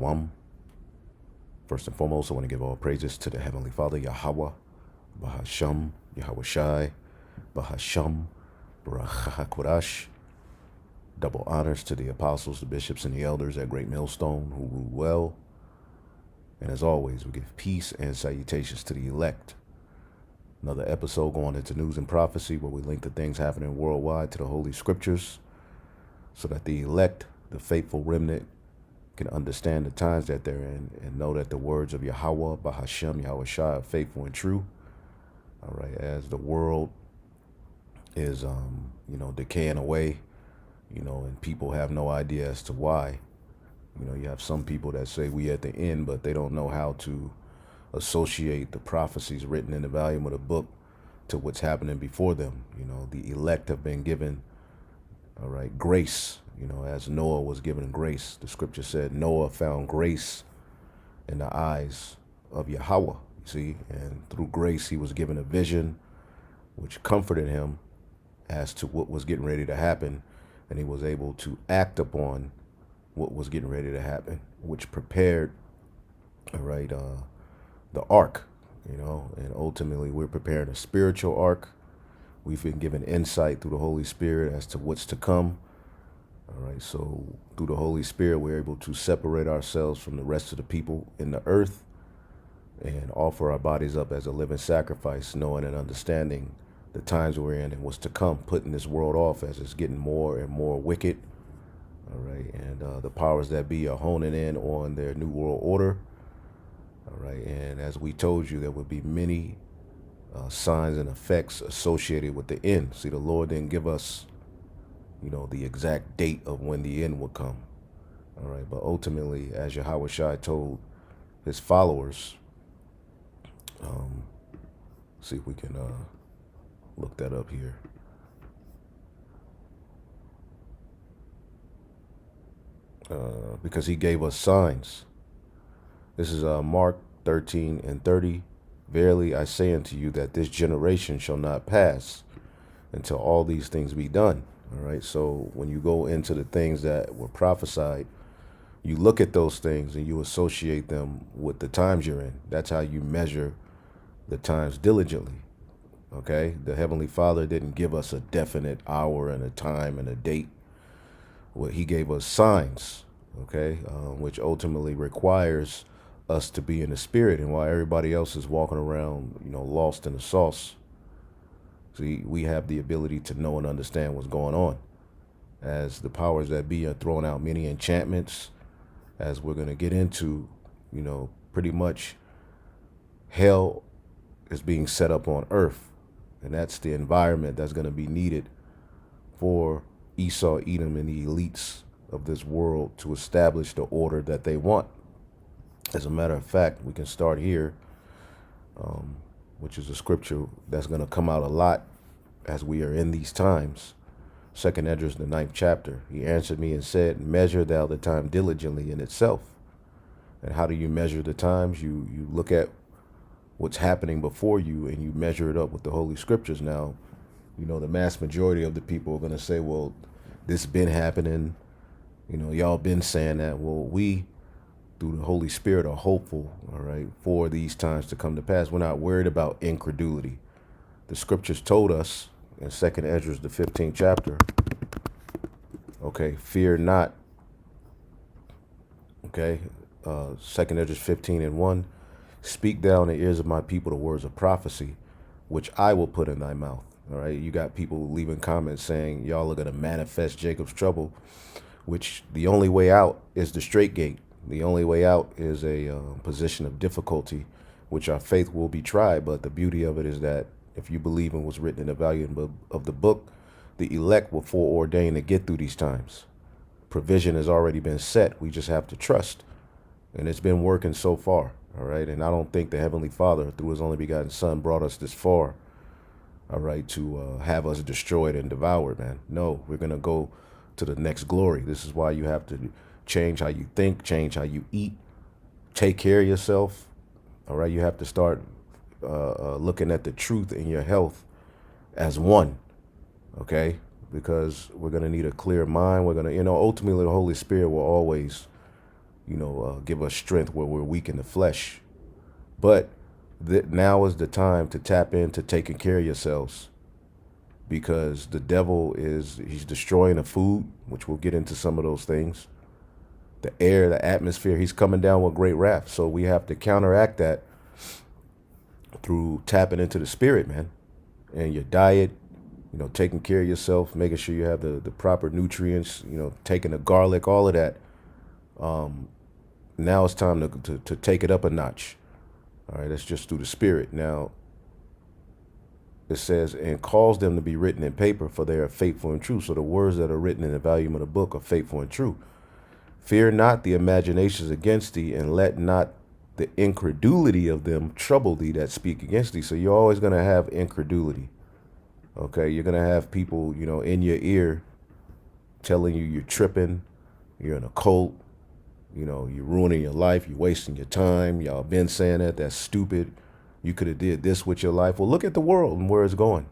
Shalom. First and foremost, I want to give all praises to the Heavenly Father, Yahweh, Bahasham, Yahweh Shai, Bahasham, Barach. Double honors to the apostles, the bishops, and the elders at Great Millstone who rule well. And as always, we give peace and salutations to the elect. Another episode going into news and prophecy where we link the things happening worldwide to the Holy Scriptures so that the elect, the faithful remnant, can understand the times that they're in and know that the words of Yahweh, Bahashem, Yahweh Shai are faithful and true. All right, as the world is, decaying away, and people have no idea as to why. You have some people that say we at the end, but they don't know how to associate the prophecies written in the volume of the book to what's happening before them. The elect have been given, all right, grace, as Noah was given grace. The scripture said Noah found grace in the eyes of Yahweh, and through grace he was given a vision which comforted him as to what was getting ready to happen, and he was able to act upon what was getting ready to happen, which prepared, all right, the ark, and ultimately we're preparing a spiritual ark. We've been given insight through the Holy Spirit as to what's to come. All right, so through the Holy Spirit, we're able to separate ourselves from the rest of the people in the earth and offer our bodies up as a living sacrifice, knowing and understanding the times we're in and what's to come, putting this world off as it's getting more and more wicked. All right, and the powers that be are honing in on their new world order. All right, and as we told you, there would be many signs and effects associated with the end. See, the Lord didn't give us, the exact date of when the end would come. All right, but ultimately, as Yahweh Shai told his followers, see if we can look that up here. Because he gave us signs. This is Mark 13:30. Verily I say unto you that this generation shall not pass until all these things be done. All right. So when you go into the things that were prophesied, you look at those things and you associate them with the times you're in. That's how you measure the times diligently. Okay. The Heavenly Father didn't give us a definite hour and a time and a date. Well, he gave us signs, okay, which ultimately requires us to be in the spirit. And while everybody else is walking around, lost in the sauce, see, we have the ability to know and understand what's going on. As the powers that be are throwing out many enchantments, as we're going to get into, pretty much hell is being set up on earth. And that's the environment that's going to be needed for Esau, Edom, and the elites of this world to establish the order that they want. As a matter of fact, we can start here, which is a scripture that's going to come out a lot as we are in these times. 2nd Esdras, the 9th chapter. He answered me and said, measure thou the time diligently in itself. And how do you measure the times? You look at what's happening before you and you measure it up with the Holy Scriptures. Now, the mass majority of the people are going to say, well, this been happening. Y'all been saying that. Well, we, through the Holy Spirit, are hopeful, all right, for these times to come to pass. We're not worried about incredulity. The scriptures told us in 2nd Esdras, the 15th chapter, okay, fear not. Okay, 2nd Esdras 15:1, speak thou in the ears of my people the words of prophecy, which I will put in thy mouth. All right, you got people leaving comments saying y'all are going to manifest Jacob's trouble, which the only way out is the straight gate. The only way out is a position of difficulty, which our faith will be tried. But the beauty of it is that if you believe in what's written in the volume of the book, the elect were foreordained to get through these times. Provision has already been set. We just have to trust. And it's been working so far. All right. And I don't think the Heavenly Father, through his only begotten Son, brought us this far. All right, to have us destroyed and devoured, man. No, we're going to go to the next glory. This is why you have to change how you think, change how you eat, take care of yourself. All right, you have to start looking at the truth in your health as one, okay? Because we're going to need a clear mind. We're going to, ultimately the Holy Spirit will always, give us strength where we're weak in the flesh. But now is the time to tap into taking care of yourselves, because the devil he's destroying the food, which we'll get into some of those things. The air, the atmosphere, he's coming down with great wrath. So we have to counteract that through tapping into the spirit, man, and your diet, taking care of yourself, making sure you have the proper nutrients, taking the garlic, all of that. Now it's time to take it up a notch. All right, that's just through the spirit. Now, it says, and cause them to be written in paper, for they are faithful and true. So the words that are written in the volume of the book are faithful and true. Fear not the imaginations against thee, and let not the incredulity of them trouble thee that speak against thee. So you're always going to have incredulity. Okay, you're going to have people, in your ear telling you you're tripping, you're in a cult, you're ruining your life, you're wasting your time. Y'all been saying that, that's stupid. You could have did this with your life. Well, look at the world and where it's going.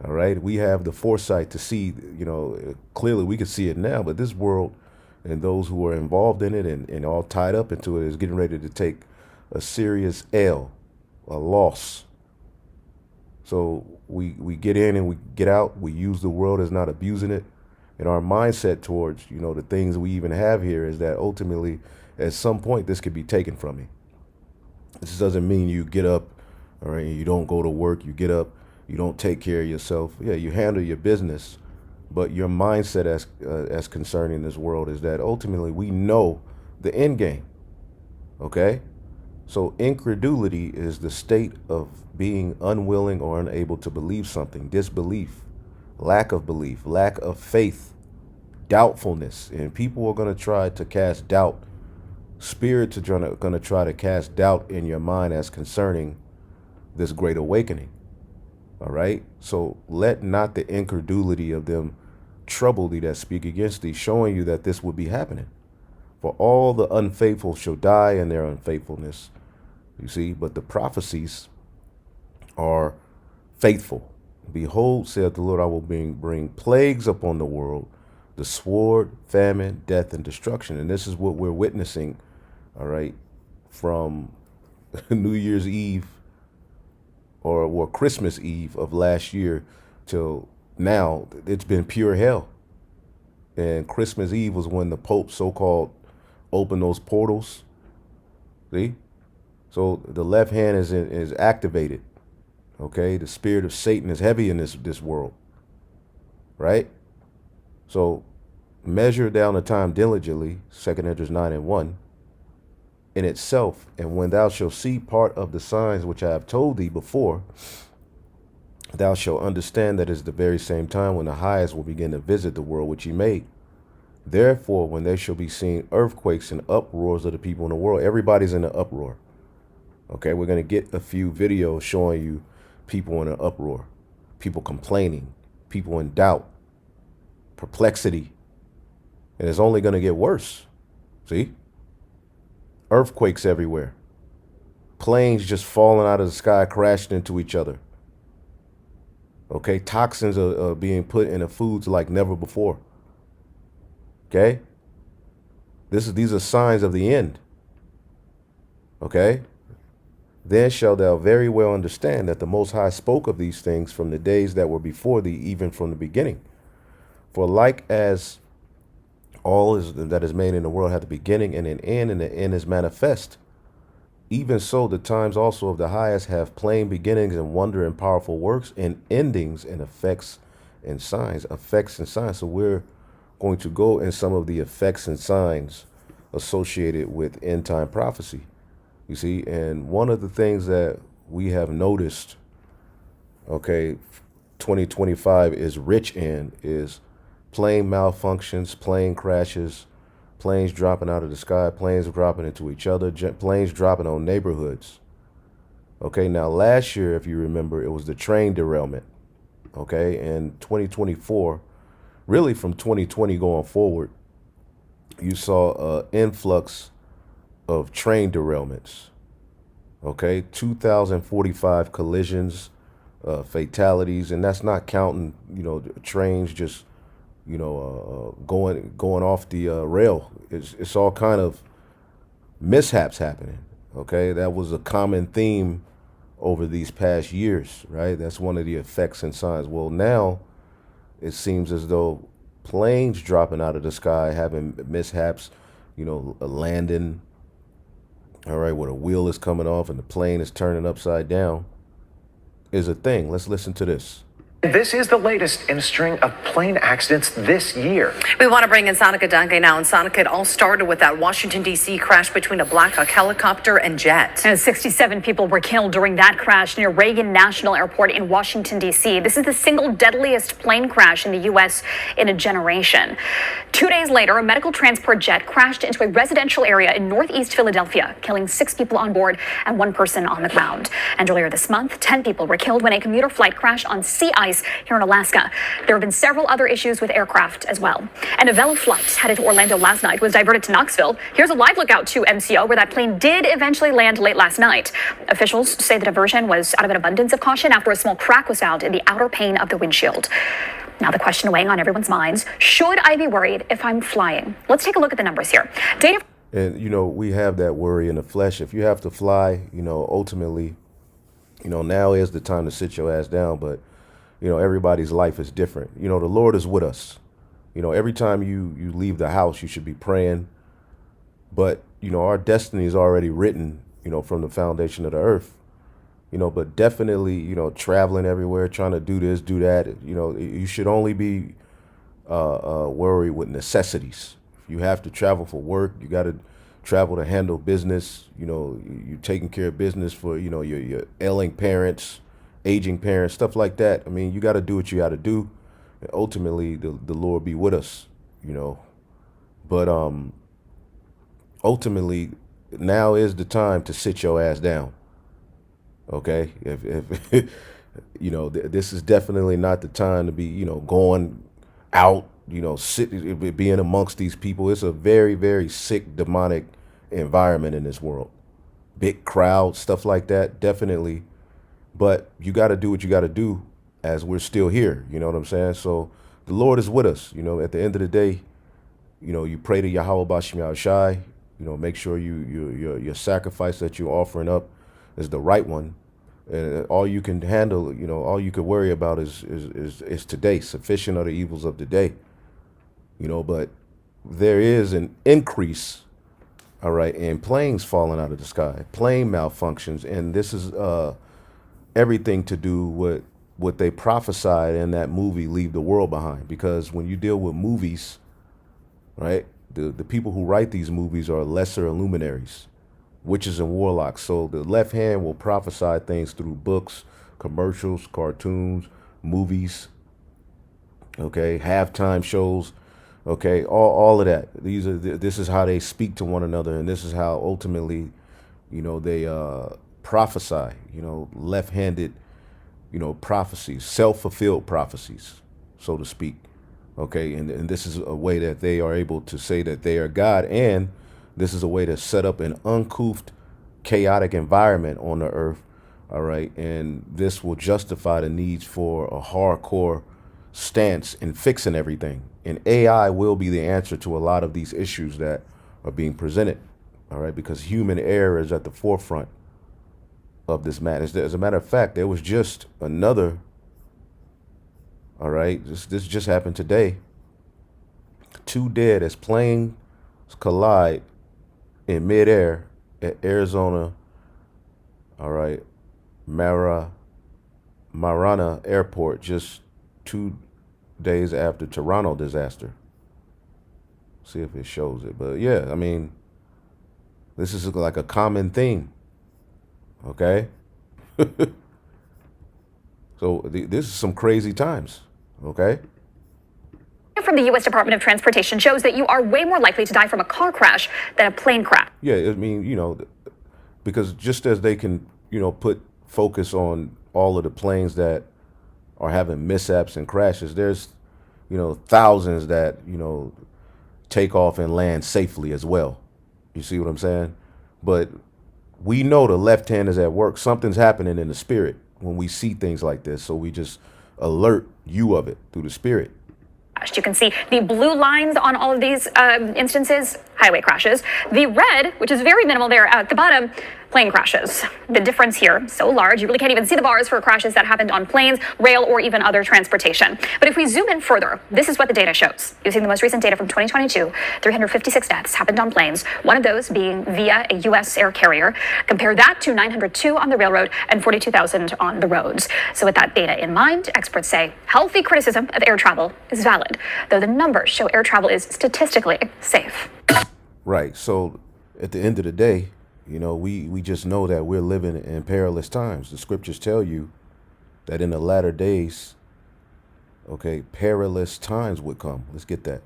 All right, we have the foresight to see, clearly we can see it now, but this world and those who are involved in it and all tied up into it is getting ready to take a serious L, a loss. So we get in and we get out. We use the world as not abusing it. And our mindset towards, the things we even have here is that ultimately, at some point, this could be taken from me. This doesn't mean you get up, all right, and you don't go to work. You get up, you don't take care of yourself. Yeah, you handle your business, but your mindset as concerning this world is that ultimately we know the end game. Okay, so incredulity is the state of being unwilling or unable to believe something, disbelief, lack of belief, lack of faith, doubtfulness, and people are going to try to cast doubt. Spirits are going to try to cast doubt in your mind as concerning this great awakening. All right. So let not the incredulity of them trouble thee that speak against thee, showing you that this would be happening. For all the unfaithful shall die in their unfaithfulness. You see, but the prophecies are faithful. Behold, saith the Lord, I will bring plagues upon the world, the sword, famine, death, and destruction. And this is what we're witnessing, all right, from New Year's Eve or Christmas Eve of last year till now. It's been pure hell. And Christmas Eve was when the Pope so-called opened those portals. See? So the left hand is activated. Okay, the spirit of Satan is heavy in this world. Right? So measure down the time diligently, 2 Esdras 9:1, in itself, and when thou shalt see part of the signs which I have told thee before, thou shalt understand that it is the very same time when the highest will begin to visit the world which he made. Therefore, when there shall be seen earthquakes and uproars of the people in the world, everybody's in an uproar. Okay, we're going to get a few videos showing you people in an uproar, people complaining, people in doubt, perplexity, and it's only going to get worse. See? Earthquakes everywhere. Planes just falling out of the sky, crashing into each other. Okay, toxins are being put in the foods like never before. Okay? These are signs of the end. Okay? Then shalt thou very well understand that the Most High spoke of these things from the days that were before thee, even from the beginning. For like as all that is made in the world hath a beginning and an end, and the end is manifest, even so the times also of the highest have plain beginnings and wonder and powerful works and endings and effects and signs. Effects and signs. So we're going to go in some of the effects and signs associated with end time prophecy. You see, and one of the things that we have noticed, okay, 2025 is rich in is plane malfunctions, plane crashes, planes dropping out of the sky, planes dropping into each other, planes dropping on neighborhoods. Okay, now last year, if you remember, it was the train derailment. Okay, and 2024, really from 2020 going forward, you saw an influx of train derailments. Okay, 2,045 collisions, fatalities, and that's not counting, trains just going off the rail. It's all kind of mishaps happening. Okay, that was a common theme over these past years, right? That's one of the effects and signs. Well, now it seems as though planes dropping out of the sky having mishaps, a landing, all right, where the wheel is coming off and the plane is turning upside down is a thing. Let's listen to this. This is the latest in a string of plane accidents this year. We want to bring in Sonica Danke now. And Sonica, it all started with that Washington, D.C. crash between a Black Hawk helicopter and jet. And 67 people were killed during that crash near Reagan National Airport in Washington, D.C. This is the single deadliest plane crash in the U.S. in a generation. 2 days later, a medical transport jet crashed into a residential area in northeast Philadelphia, killing 6 people on board and 1 person on the ground. And earlier this month, 10 people were killed when a commuter flight crashed on sea ice here in Alaska. There have been several other issues with aircraft as well. And a Velo flight headed to Orlando last night was diverted to Knoxville. Here's a live lookout to MCO, where that plane did eventually land late last night. Officials say the diversion was out of an abundance of caution after a small crack was found in the outer pane of the windshield. Now the question weighing on everyone's minds, should I be worried if I'm flying? Let's take a look at the numbers here. Data. And, we have that worry in the flesh. If you have to fly, ultimately, now is the time to sit your ass down. But, everybody's life is different. The Lord is with us. Every time you leave the house, you should be praying. But, our destiny is already written, from the foundation of the earth. But definitely, traveling everywhere, trying to do this, do that. You should only be worried with necessities. If you have to travel for work, you got to travel to handle business. You're taking care of business for, your ailing parents, aging parents, stuff like that. I mean, you got to do what you got to do. And ultimately, the Lord be with us, But ultimately, now is the time to sit your ass down. Okay, if this is definitely not the time to be, going out, being amongst these people. It's a very, very sick, demonic environment in this world. Big crowd, stuff like that, definitely. But you got to do what you got to do as we're still here. You know what I'm saying? So the Lord is with us. At the end of the day, you pray to Yahweh Bashim Yahushai. Make sure your sacrifice that you're offering up is the right one. And all you can handle, all you could worry about is today. Sufficient are the evils of the day. But there is an increase, all right, in planes falling out of the sky, plane malfunctions. And this is everything to do with what they prophesied in that movie, Leave the World Behind. Because when you deal with movies, right, the people who write these movies are lesser luminaries, witches and warlocks. So the left hand will prophesy things through books, commercials, cartoons, movies, okay, halftime shows, okay, all of that. This is how they speak to one another, and this is how ultimately, they prophesy, left-handed, prophecies, self-fulfilled prophecies, so to speak. Okay, and this is a way that they are able to say that they are God, and this is a way to set up an uncouth, chaotic environment on the earth, all right? And this will justify the needs for a hardcore stance in fixing everything. And AI will be the answer to a lot of these issues that are being presented, all right? Because human error is at the forefront of this matter. As a matter of fact, there was just another, all right, this just happened today. 2 dead as planes collide in midair at Arizona, all right, Marana Airport, just 2 days after Toronto disaster. See if it shows it. But yeah, I mean, this is like a common theme, okay? So this is some crazy times, okay? From the U.S. Department of Transportation shows that you are way more likely to die from a car crash than a plane crash. Yeah, I mean, because just as they can, put focus on all of the planes that are having mishaps and crashes, there's, thousands that, take off and land safely as well. You see what I'm saying? But we know the left hand is at work. Something's happening in the spirit when we see things like this. So we just alert you of it through the spirit. crashed. You can see the blue lines on all of these instances, highway crashes. The red, which is very minimal there at the bottom, plane crashes. The difference here, so large, you really can't even see the bars for crashes that happened on planes, rail, or even other transportation. But if we zoom in further, this is what the data shows. Using the most recent data from 2022, 356 deaths happened on planes, one of those being via a U.S. air carrier. Compare that to 902 on the railroad and 42,000 on the roads. So with that data in mind, experts say healthy criticism of air travel is valid, though the numbers show air travel is statistically safe. Right. So at the end of the day, you know, we just know that we're living in perilous times. The scriptures tell you that in the latter days, okay, perilous times would come. Let's get that.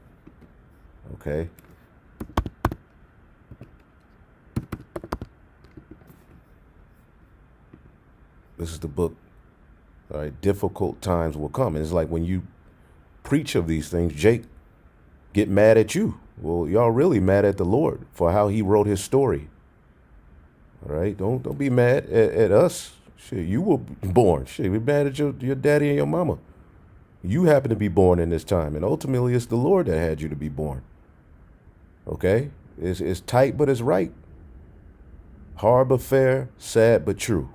Okay. This is the book. All right. Difficult times will come. And it's like when you preach of these things, Jake get mad at you. Well, y'all really mad at the Lord for how he wrote his story. All right, don't be mad at us. Shit, you were born. Shit, we're mad at your daddy and your mama. You happen to be born in this time, and ultimately it's the Lord that had you to be born. Okay, it's tight but it's right. Hard but fair, sad but true.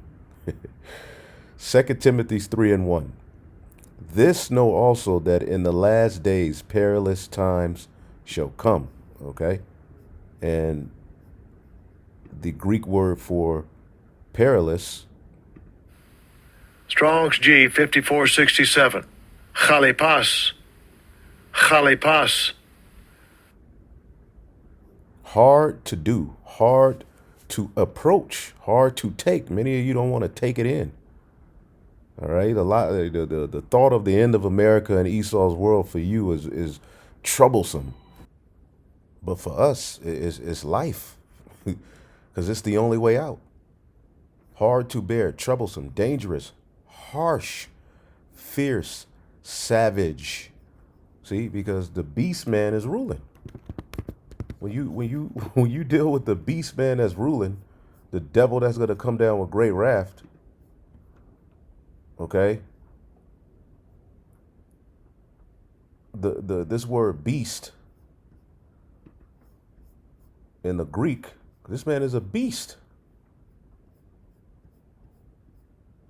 2 Timothy 3:1. This know also that in the last days perilous times shall come. Okay, and the Greek word for perilous. Strong's G 5467. Chalipas. Chalipas. Hard to do, hard to approach, hard to take. Many of you don't want to take it in. All right, the thought of the end of America and Esau's world for you is troublesome, but for us, it's life. Because it's the only way out. Hard to bear, troublesome, dangerous, harsh, fierce, savage. See, because the beast man is ruling. When you deal with the beast man that's ruling, the devil that's gonna come down with great wrath, okay? This word beast in the Greek, this man is a beast.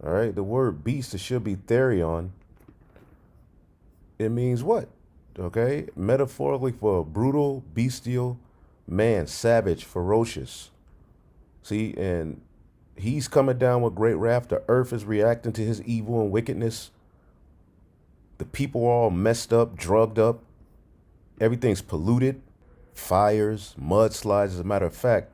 All right, the word beast, it should be therion. It means what? Okay, metaphorically for a brutal, bestial man, savage, ferocious. See, and he's coming down with great wrath. The earth is reacting to his evil and wickedness. The people are all messed up, drugged up. Everything's polluted. Fires, mudslides. As a matter of fact,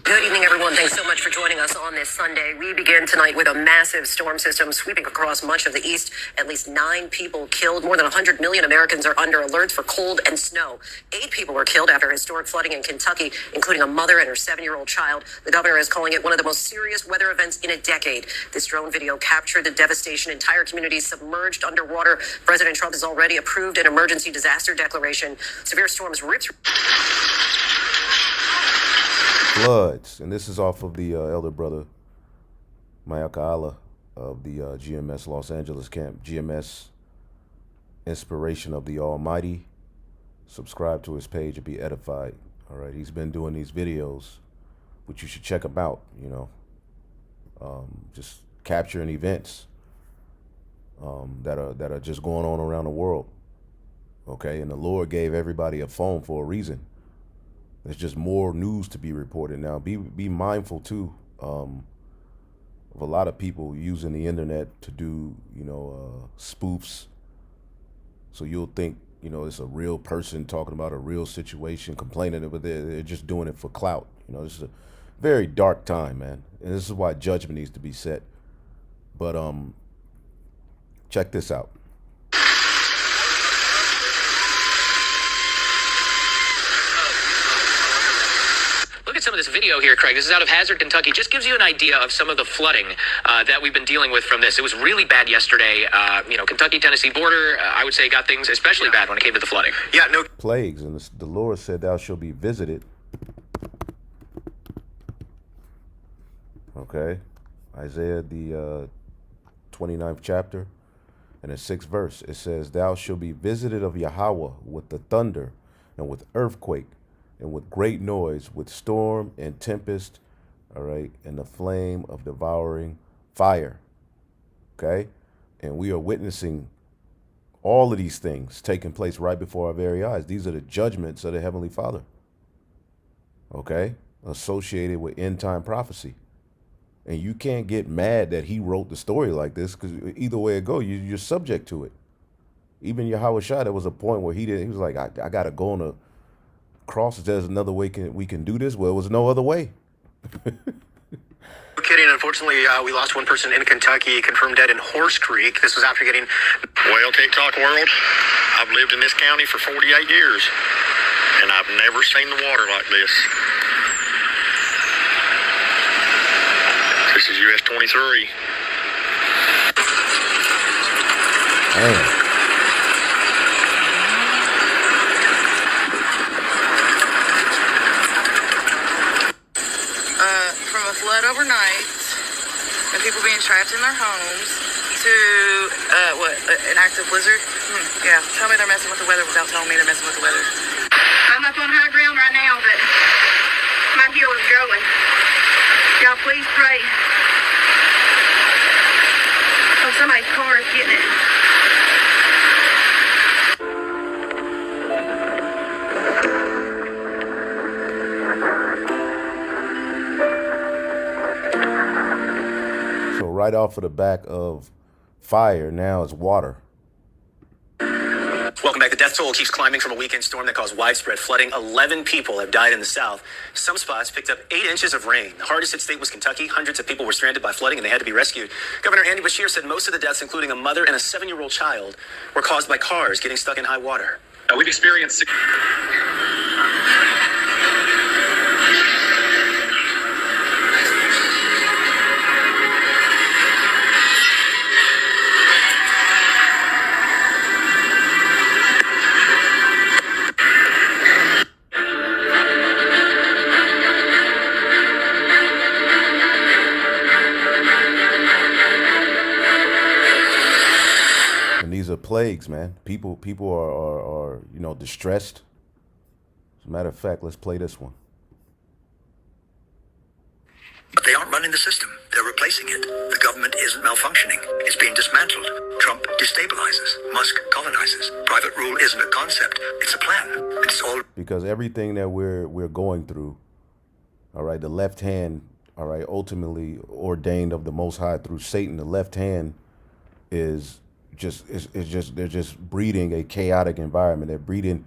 Good evening, everyone. Thanks so much for joining us on this Sunday. We begin tonight with a massive storm system sweeping across much of the east. At least 9 people killed. More than 100 million Americans are under alerts for cold and snow. 8 people were killed after historic flooding in Kentucky, including a mother and her 7-year-old child. The governor is calling it one of the most serious weather events in a decade. This drone video captured the devastation. Entire communities submerged underwater. President Trump has already approved an emergency disaster declaration. Severe storms ripped through floods, and this is off of the elder brother Mayaka of the GMS Los Angeles camp. GMS, Inspiration of the Almighty. Subscribe to his page and be edified. All right, he's been doing these videos, which you should check him out. You know, just capturing events that are just going on around the world. Okay, and the Lord gave everybody a phone for a reason. There's just more news to be reported now. Be mindful too of a lot of people using the internet to do, you know, spoofs. So you'll think, you know, it's a real person talking about a real situation, complaining, but they're just doing it for clout. You know, this is a very dark time, man, and this is why judgment needs to be set. But check this out. Some of this video here, Craig. This is out of Hazard, Kentucky. Just gives you an idea of some of the flooding that we've been dealing with from this. It was really bad yesterday. You know, Kentucky-Tennessee border, I would say, got things especially bad when it came to the flooding. Yeah, no. Plagues, and the Lord said, "Thou shalt be visited." Okay, Isaiah the 29th chapter. In the 6th verse, it says, "Thou shalt be visited of Yahweh with the thunder, and with earthquake, and with great noise, with storm and tempest, all right, and the flame of devouring fire." Okay? And we are witnessing all of these things taking place right before our very eyes. These are the judgments of the Heavenly Father, okay, associated with end time prophecy. And you can't get mad that he wrote the story like this, because either way it go, you're subject to it. Even Yahweh Shai, there was a point where he was like, I got to go on a cross. There's another way we can do this. Well, it was no other way. No kidding. Unfortunately, we lost one person in Kentucky, confirmed dead in Horse Creek. This was after getting... Well, TikTok world, I've lived in this county for 48 years, and I've never seen the water like this. This is US 23. Damn. From a flood overnight and people being trapped in their homes to an active blizzard. Yeah, tell me they're messing with the weather without telling me they're messing with the weather. I'm up on high ground right now, but my hill is going. Y'all please pray. Oh, somebody's car is getting it. So right off of the back of fire, now it's water. Welcome back. The death toll keeps climbing from a weekend storm that caused widespread flooding. 11 people have died in the south. Some spots picked up 8 inches of rain. The hardest hit state was Kentucky. Hundreds of people were stranded by flooding and they had to be rescued. Governor Andy Beshear said most of the deaths, including a mother and a 7-year-old child, were caused by cars getting stuck in high water. We've experienced... These are plagues, man. People are distressed. As a matter of fact, let's play this one. But they aren't running the system. They're replacing it. The government isn't malfunctioning. It's being dismantled. Trump destabilizes. Musk colonizes. Private rule isn't a concept. It's a plan. It's all because everything that we're going through, all right, the left hand, all right, ultimately ordained of the Most High through Satan. The left hand is they're just breeding a chaotic environment. They're breeding,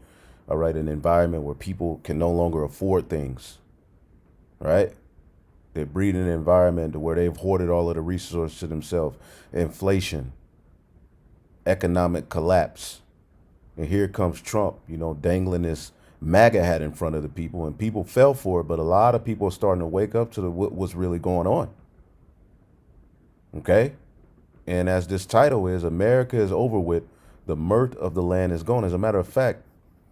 all right, an environment where people can no longer afford things, right? They're breeding an environment where they've hoarded all of the resources to themselves. Inflation, economic collapse. And here comes Trump, dangling this MAGA hat in front of the people, and people fell for it, but a lot of people are starting to wake up to what's really going on. Okay? And as this title is, America is over with, the mirth of the land is gone. As a matter of fact,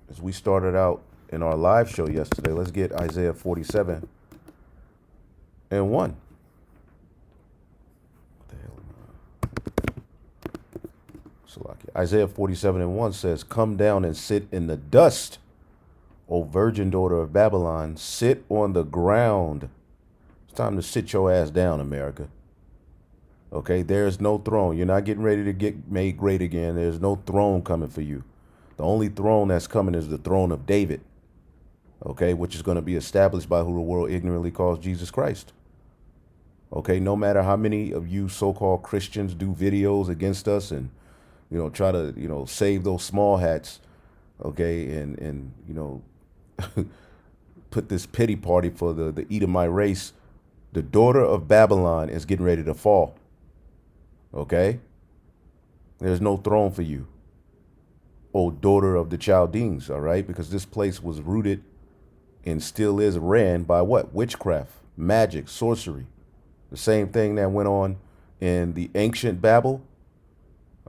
as we started out in our live show yesterday, let's get Isaiah 47 and 1. What the hell am I? Salakia. Isaiah 47 and 1 says, "Come down and sit in the dust, O virgin daughter of Babylon. Sit on the ground." It's time to sit your ass down, America. Okay, there's no throne. You're not getting ready to get made great again. There's no throne coming for you. The only throne that's coming is the throne of David, okay, which is going to be established by who the world ignorantly calls Jesus Christ. Okay, no matter how many of you so-called Christians do videos against us and, try to, save those small hats, okay, and put this pity party for the Edomite race, the daughter of Babylon is getting ready to fall. Okay? There's no throne for you, O daughter of the Chaldeans, all right? Because this place was rooted and still is ran by what? Witchcraft, magic, sorcery. The same thing that went on in the ancient Babel,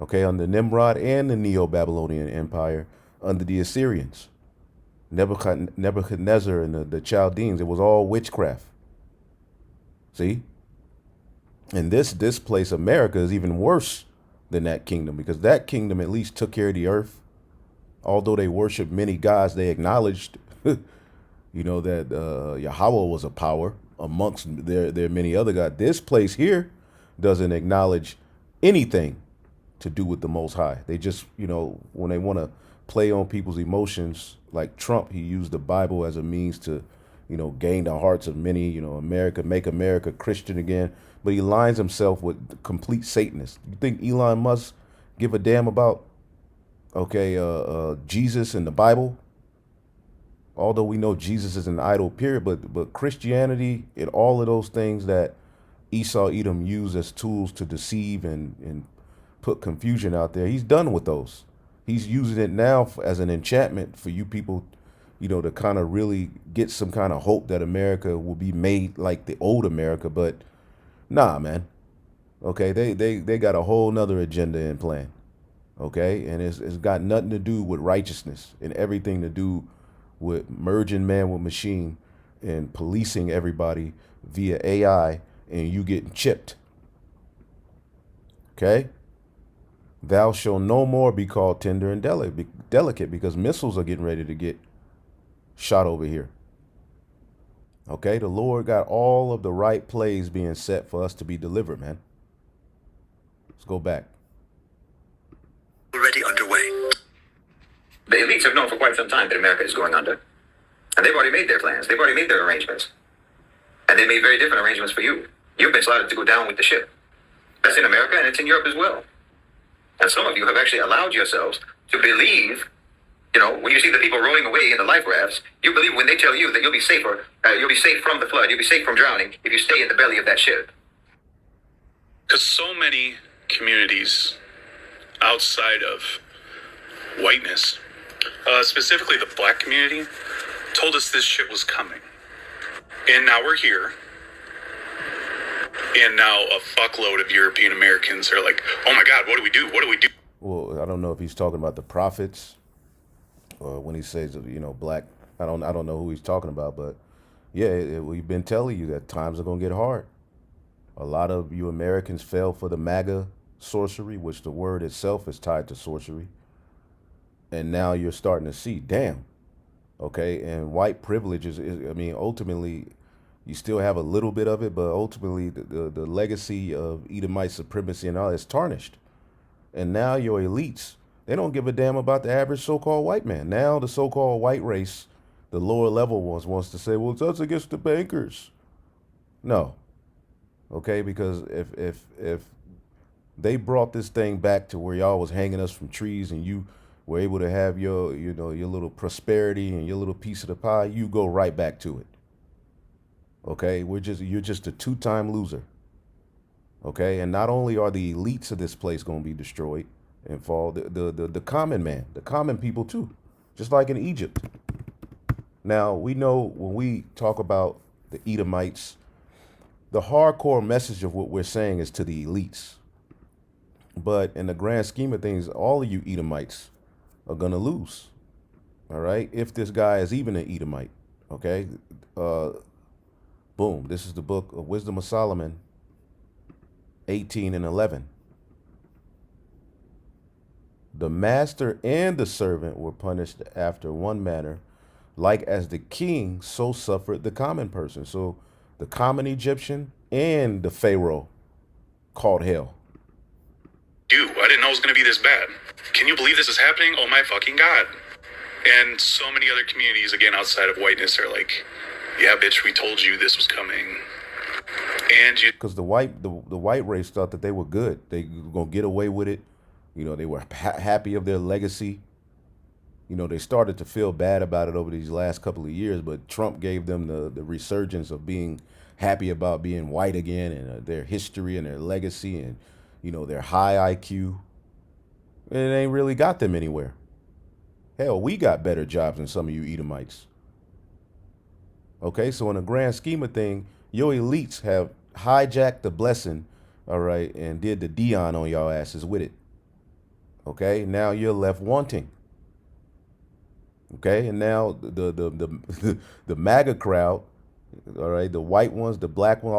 okay, under Nimrod and the Neo-Babylonian Empire under the Assyrians. Nebuchadnezzar and the Chaldeans, it was all witchcraft. See? And this place, America, is even worse than that kingdom, because that kingdom at least took care of the earth. Although they worshiped many gods, they acknowledged, that Yahweh was a power amongst their many other gods. This place here doesn't acknowledge anything to do with the Most High. They just, when they want to play on people's emotions, like Trump, he used the Bible as a means to, gain the hearts of many, America, make America Christian again. But he lines himself with complete Satanists. You think Elon Musk give a damn about, Jesus and the Bible? Although we know Jesus is an idol, period, but Christianity and all of those things that Esau Edom used as tools to deceive and put confusion out there, he's done with those. He's using it now as an enchantment for you people, to kind of really get some kind of hope that America will be made like the old America. But nah, man. Okay, they got a whole nother agenda in plan. Okay, and it's got nothing to do with righteousness and everything to do with merging man with machine and policing everybody via AI and you getting chipped. Okay? Thou shalt no more be called tender and delicate, because missiles are getting ready to get shot over here. Okay? The Lord got all of the right plays being set for us to be delivered, man. Let's go back. Already underway. The elites have known for quite some time that America is going under. And they've already made their plans. They've already made their arrangements. And they made very different arrangements for you. You've been slotted to go down with the ship. That's in America and it's in Europe as well. And some of you have actually allowed yourselves to believe, when you see the people rowing away in the life rafts, you believe when they tell you that you'll be safer, you'll be safe from the flood, you'll be safe from drowning if you stay in the belly of that ship. Because so many communities outside of whiteness, specifically the black community, told us this shit was coming. And now we're here. And now a fuckload of European Americans are like, oh my God, what do we do? What do we do? Well, I don't know if he's talking about the prophets or when he says, black. I don't know who he's talking about, but yeah, we've been telling you that times are going to get hard. A lot of you Americans fell for the MAGA sorcery, which the word itself is tied to sorcery. And now you're starting to see, damn. Okay, and white privilege is ultimately, you still have a little bit of it, but ultimately the legacy of Edomite supremacy and all is tarnished. And now your elites, they don't give a damn about the average so-called white man. Now the so-called white race, the lower level ones, wants to say, well, it's us against the bankers. No. Okay, because if they brought this thing back to where y'all was hanging us from trees and you were able to have your little prosperity and your little piece of the pie, you go right back to it. Okay, you're just a two-time loser. Okay, and not only are the elites of this place going to be destroyed and fall, the common man, the common people too, just like in Egypt. Now, we know when we talk about the Edomites, the hardcore message of what we're saying is to the elites. But in the grand scheme of things, all of you Edomites are going to lose. All right, if this guy is even an Edomite. Okay, boom, this is the book of Wisdom of Solomon, 18 and 11. The master and the servant were punished after one manner, like as the king, so suffered the common person. So the common Egyptian and the Pharaoh called hell. Dude, I didn't know it was going to be this bad. Can you believe this is happening? Oh my fucking God. And so many other communities, again, outside of whiteness are like, yeah, bitch, we told you this was coming. And you... Because the white race thought that they were good. They were going to get away with it. They were happy of their legacy. They started to feel bad about it over these last couple of years, but Trump gave them the resurgence of being happy about being white again and their history and their legacy and, their high IQ. And it ain't really got them anywhere. Hell, we got better jobs than some of you Edomites. Okay, so in the grand scheme of things, your elites have hijacked the blessing, all right, and did the Dion on y'all asses with it. Okay, now you're left wanting. Okay, and now the MAGA crowd, all right, the white ones, the black ones,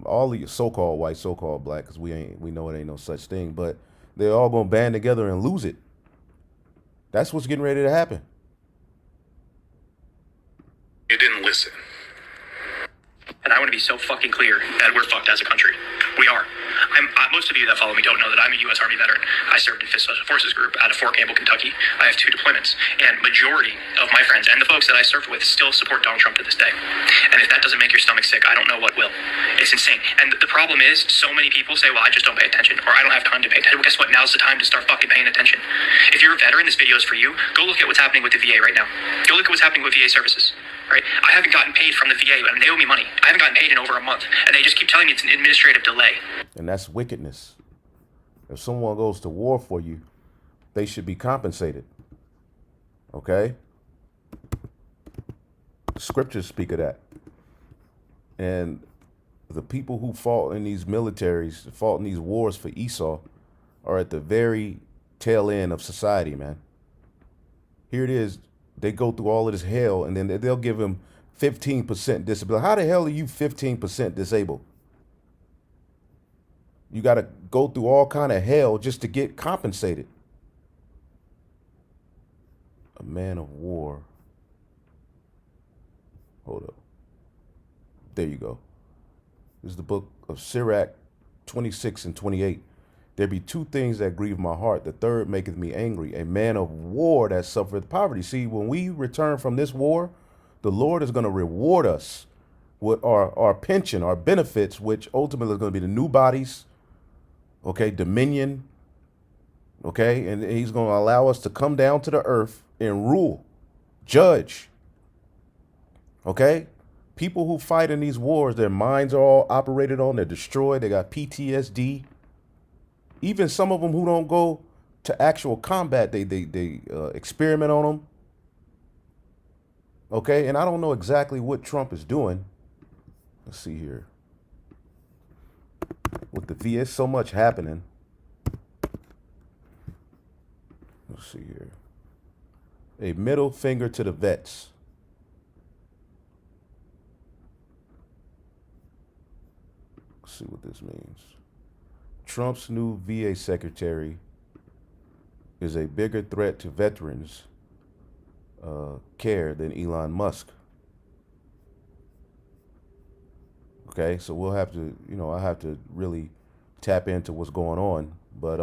all of you so-called white, so-called black, because we know it ain't no such thing, but they're all going to band together and lose it. That's what's getting ready to happen. You didn't listen. And I want to be so fucking clear that we're fucked as a country. We are. Most of you that follow me don't know that I'm a U.S. Army veteran. I served in Special Forces Group out of Fort Campbell, Kentucky. I have 2 deployments. And majority of my friends and the folks that I served with still support Donald Trump to this day. And if that doesn't make your stomach sick, I don't know what will. It's insane. And the problem is, so many people say, well, I just don't pay attention, or I don't have time to pay attention. Well, guess what? Now's the time to start fucking paying attention. If you're a veteran, this video is for you. Go look at what's happening with the VA right now. Go look at what's happening with VA services. Right? I haven't gotten paid from the VA, and they owe me money. I haven't gotten paid in over a month, and they just keep telling me it's an administrative delay. And that's wickedness. If someone goes to war for you, they should be compensated. Okay? Scriptures speak of that. And the people who fought in these militaries, fought in these wars for Esau, are at the very tail end of society, man. Here it is. They go through all of this hell, and then they'll give him 15% disability. How the hell are you 15% disabled? You got to go through all kind of hell just to get compensated. A man of war. Hold up. There you go. This is the book of Sirach 26 and 28. There be 2 things that grieve my heart. The third maketh me angry. A man of war that suffereth poverty. See, when we return from this war, the Lord is going to reward us with our pension, our benefits, which ultimately is going to be the new bodies, okay, dominion, okay, and he's going to allow us to come down to the earth and rule, judge, okay? People who fight in these wars, their minds are all operated on, they're destroyed, they got PTSD. Even some of them who don't go to actual combat, they experiment on them. Okay, and I don't know exactly what Trump is doing. Let's see here. With the VA, so much happening. Let's see here. A middle finger to the vets. Let's see what this means. Trump's new VA secretary is a bigger threat to veterans' care than Elon Musk. Okay, so we'll have to, I have to really tap into what's going on. But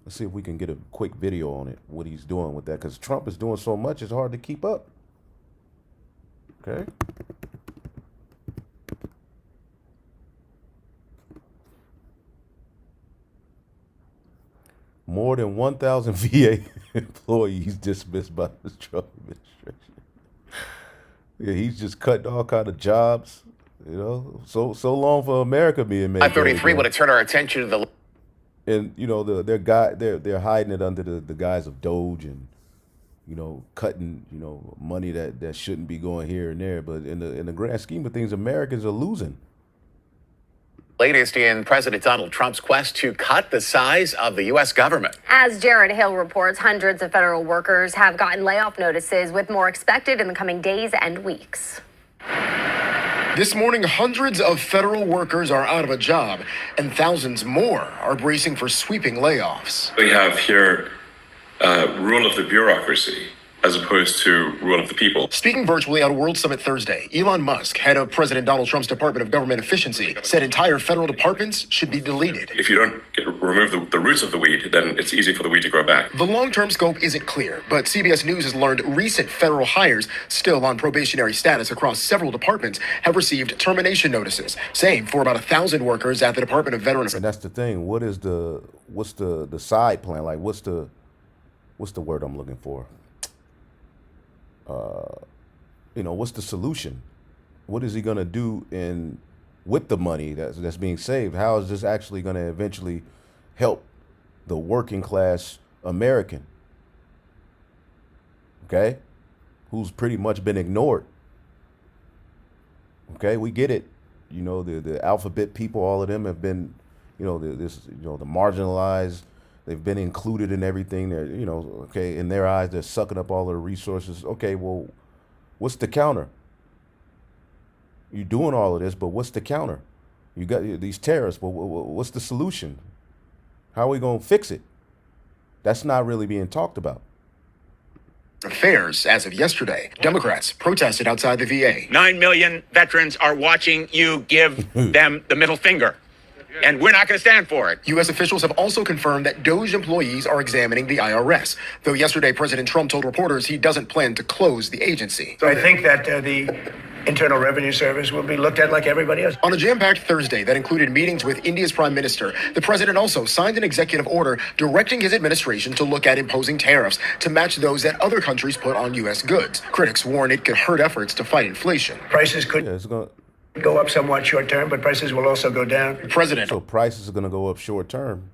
let's see if we can get a quick video on it, what he's doing with that. Because Trump is doing so much, it's hard to keep up. Okay. More than 1,000 VA employees dismissed by the Trump administration. Yeah, he's just cutting all kind of jobs. So long for America being made. 533. Want to turn our attention to the. And they're hiding it under the guise of Doge and cutting money that shouldn't be going here and there. But in the grand scheme of things, Americans are losing. Latest in President Donald Trump's quest to cut the size of the U.S. government. As Jared Hill reports, hundreds of federal workers have gotten layoff notices, with more expected in the coming days and weeks. This morning, hundreds of federal workers are out of a job, and thousands more are bracing for sweeping layoffs. We have here rule of the bureaucracy as opposed to rule of the people. Speaking virtually at a World Summit Thursday, Elon Musk, head of President Donald Trump's Department of Government Efficiency, said entire federal departments should be deleted. If you don't remove the roots of the weed, then it's easy for the weed to grow back. The long-term scope isn't clear, but CBS News has learned recent federal hires still on probationary status across several departments have received termination notices. Same for about 1,000 workers at the Department of Veterans. And that's the thing. What's the side plan? Like, what's the word I'm looking for? What's the solution? What is he going to do with the money that's being saved? How is this actually going to eventually help the working class American? Okay? Who's pretty much been ignored. Okay, we get it. The alphabet people, all of them have been, the marginalized. They've been included in everything. They're, in their eyes, they're sucking up all of the resources. Okay, well, what's the counter? You're doing all of this, but what's the counter? You got these terrorists, but what's the solution? How are we going to fix it? That's not really being talked about. Affairs as of yesterday. Democrats protested outside the VA. 9 million veterans are watching you give them the middle finger. And we're not going to stand for it. U.S. officials have also confirmed that DOJ employees are examining the IRS, though yesterday President Trump told reporters he doesn't plan to close the agency. So I think that the Internal Revenue Service will be looked at like everybody else. On a jam-packed Thursday that included meetings with India's prime minister, the president also signed an executive order directing his administration to look at imposing tariffs to match those that other countries put on U.S. goods. Critics warn it could hurt efforts to fight inflation. Prices could go up somewhat short term, but prices will also go down. So prices are going to go up short term.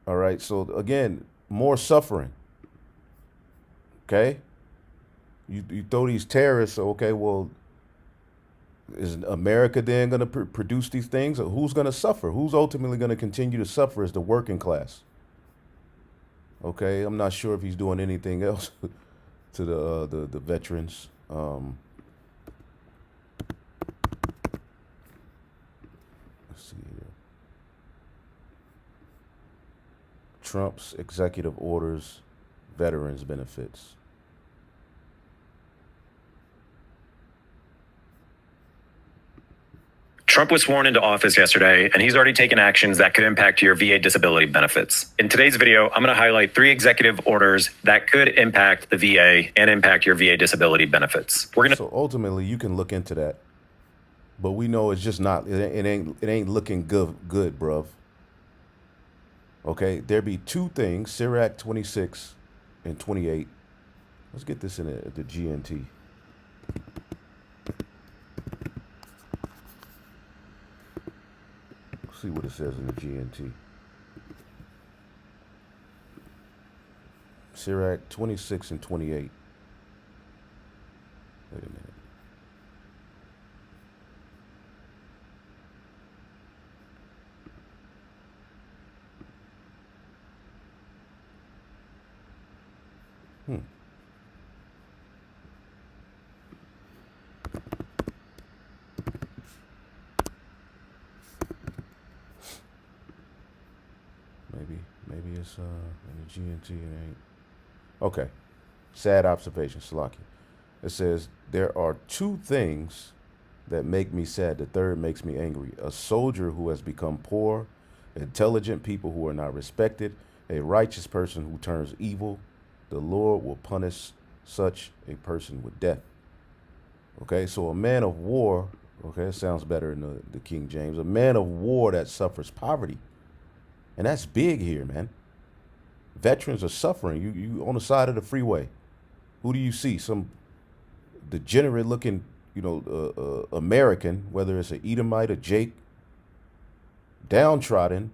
All right. So again, more suffering. Okay. You throw these tariffs. Okay. Well, is America then going to produce these things? Or who's going to suffer? Who's ultimately going to continue to suffer is the working class. Okay. I'm not sure if he's doing anything else to the veterans. Trump's executive orders, veterans benefits. Trump was sworn into office yesterday, and he's already taken actions that could impact your VA disability benefits. In today's video, I'm going to highlight 3 executive orders that could impact the VA and impact your VA disability benefits. So ultimately, you can look into that, but we know it's just not. It ain't looking good, bruv. Okay, there be 2 things, Sirach 26 and 28. Let's get this in the GNT. Let's see what it says in the GNT. Sirach 26 and 28. Wait a minute. Maybe it's in the GNT. It ain't. Okay. Sad observation, Salaki. It says there are 2 things that make me sad. The third makes me angry. A soldier who has become poor, intelligent people who are not respected, a righteous person who turns evil. The Lord will punish such a person with death. Okay, so a man of war, okay, it sounds better in the King James, a man of war that suffers poverty. And that's big here, man. Veterans are suffering. You on the side of the freeway. Who do you see? Some degenerate looking, American, whether it's an Edomite, a Jake, downtrodden,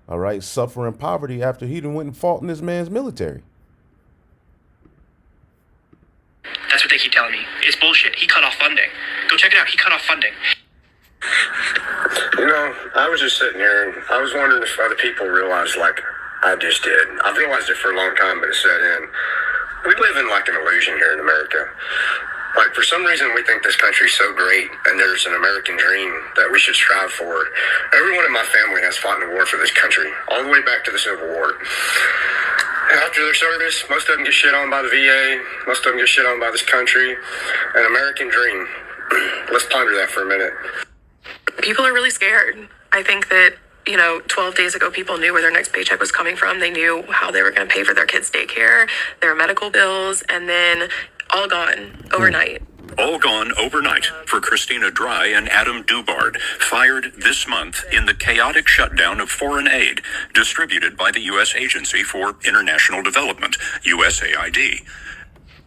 all right, suffering poverty after he done went and fought in this man's military. That's what they keep telling me. It's bullshit. He cut off funding. Go check it out. He cut off funding. I was just sitting here and I was wondering if other people realized like I just did. I've realized it for a long time, but it set in. We live in like an illusion here in America. Like for some reason we think this country's so great and there's an American dream that we should strive for. Everyone in my family has fought in the war for this country, all the way back to the Civil War. After their service, most of them get shit on by the VA, most of them get shit on by this country. An American dream. Let's ponder that for a minute. People are really scared. I think that, 12 days ago, people knew where their next paycheck was coming from. They knew how they were going to pay for their kids' daycare, their medical bills, and then all gone overnight. All gone overnight for Christina Dry and Adam Dubard, fired this month in the chaotic shutdown of foreign aid distributed by the U.S. Agency for International Development, USAID.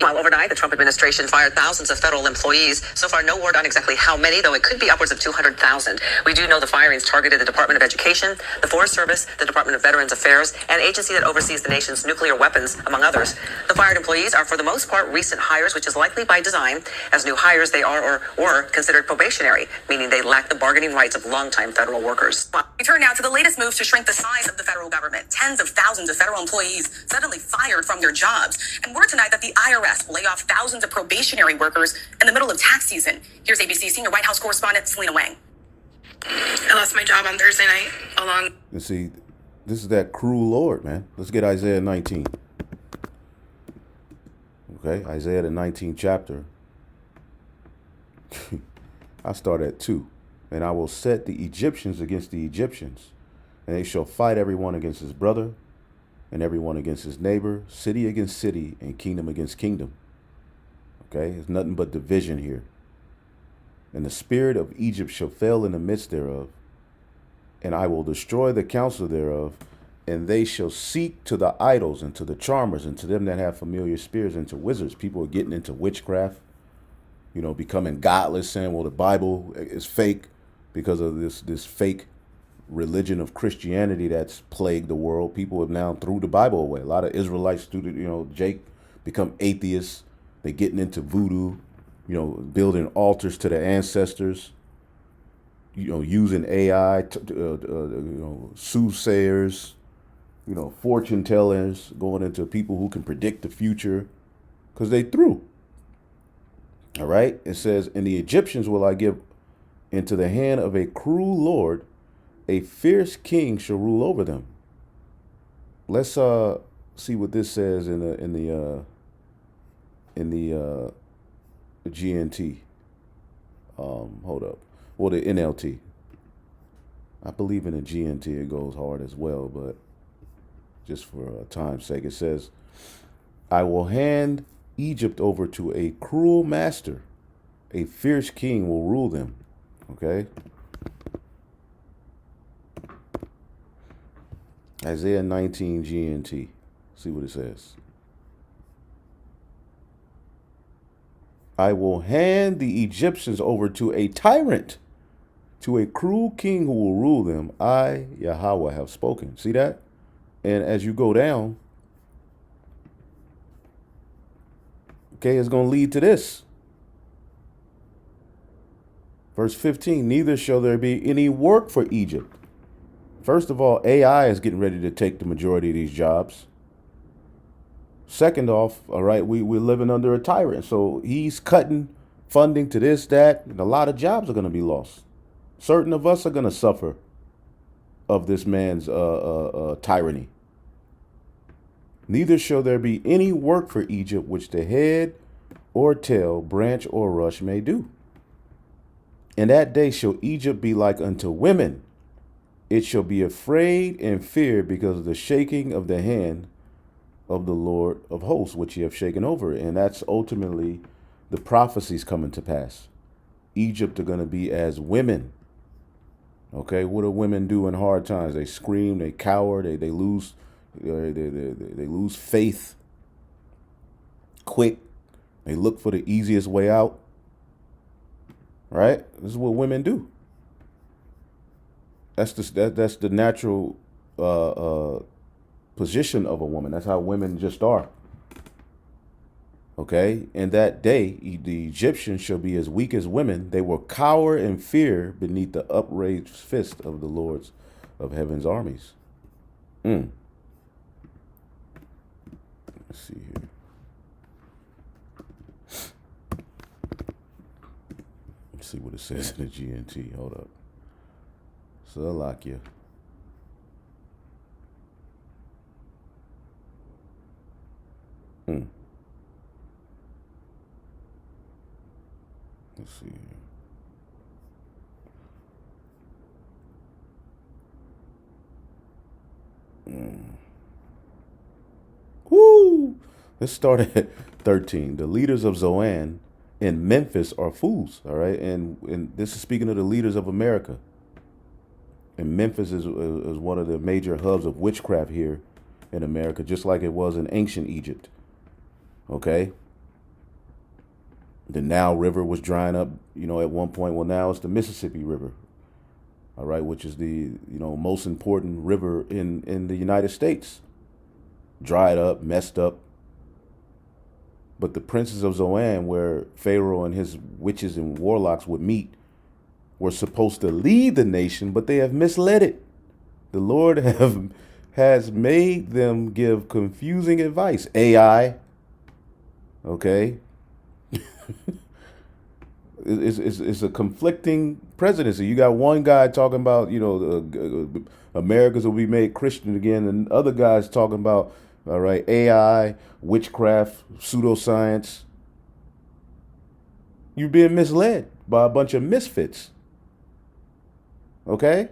While overnight, the Trump administration fired thousands of federal employees. So far, no word on exactly how many, though it could be upwards of 200,000. We do know the firings targeted the Department of Education, the Forest Service, the Department of Veterans Affairs, an agency that oversees the nation's nuclear weapons, among others. The fired employees are, for the most part, recent hires, which is likely by design. As new hires, they are or were considered probationary, meaning they lack the bargaining rights of longtime federal workers. We turn now to the latest moves to shrink the size of the federal government. Tens of thousands of federal employees suddenly fired from their jobs. And word tonight that the IRS will lay off thousands of probationary workers in the middle of tax season. Here's ABC senior White House correspondent Selena Wang. I lost my job on Thursday night along. You see, This is that cruel Lord, man. Let's get Isaiah 19. Okay, Isaiah the 19th chapter. I start at 2. And I will set the Egyptians against the Egyptians, and they shall fight everyone against his brother, and everyone against his neighbor, city against city, and kingdom against kingdom. Okay, it's nothing but division here. And the spirit of Egypt shall fail in the midst thereof, and I will destroy the counsel thereof, and they shall seek to the idols and to the charmers and to them that have familiar spirits and to wizards. People are getting into witchcraft, becoming godless, saying, well, the Bible is fake because of this fake religion of Christianity that's plagued the world. People have now threw the Bible away. A lot of Israelites Jake become atheists. They're getting into voodoo, building altars to their ancestors, using AI, soothsayers, fortune tellers, going into people who can predict the future because they threw. All right. It says, and the Egyptians will I give into the hand of a cruel Lord, a fierce king shall rule over them. Let's see what this says in the GNT. Hold up. Well, the NLT. I believe in the GNT it goes hard as well, but just for time's sake, it says, I will hand Egypt over to a cruel master. A fierce king will rule them. Okay. Isaiah 19 GNT. See what it says. I will hand the Egyptians over to a tyrant, to a cruel king who will rule them. I, Yahweh, have spoken. See that? And as you go down, okay, it's going to lead to this. Verse 15, neither shall there be any work for Egypt. First of all, AI is getting ready to take the majority of these jobs. Second off, all right, we're living under a tyrant. So he's cutting funding to this, that, and a lot of jobs are going to be lost. Certain of us are going to suffer of this man's tyranny. Neither shall there be any work for Egypt which the head or tail, branch or rush may do. In that day shall Egypt be like unto women. It shall be afraid and fear because of the shaking of the hand of the Lord of hosts, which ye have shaken over. And that's ultimately the prophecies coming to pass. Egypt are going to be as women. Okay, what do women do in hard times? They scream, they cower, they lose they lose faith quick. They look for the easiest way out. Right? This is what women do. That's the natural position of a woman. That's how women just are. Okay? In that day, the Egyptians shall be as weak as women. They will cower in fear beneath the upraised fist of the lords of heaven's armies. Let's see here. Let's see what it says in the GNT. Hold up. Salakia. Let's see here. Woo! Let's start at 13. The leaders of Zoan in Memphis are fools. All right. And this is speaking of the leaders of America. And Memphis is one of the major hubs of witchcraft here in America, just like it was in ancient Egypt. Okay. The Nile River was drying up, at one point. Well, now it's the Mississippi River. All right. Which is the, most important river in the United States. Dried up, messed up. But the princes of Zoan, where Pharaoh and his witches and warlocks would meet, were supposed to lead the nation, but they have misled it. The Lord has made them give confusing advice. AI, okay? It's a conflicting presidency. You got one guy talking about, Americans will be made Christian again, and other guys talking about, all right, AI, witchcraft, pseudoscience. You're being misled by a bunch of misfits. Okay?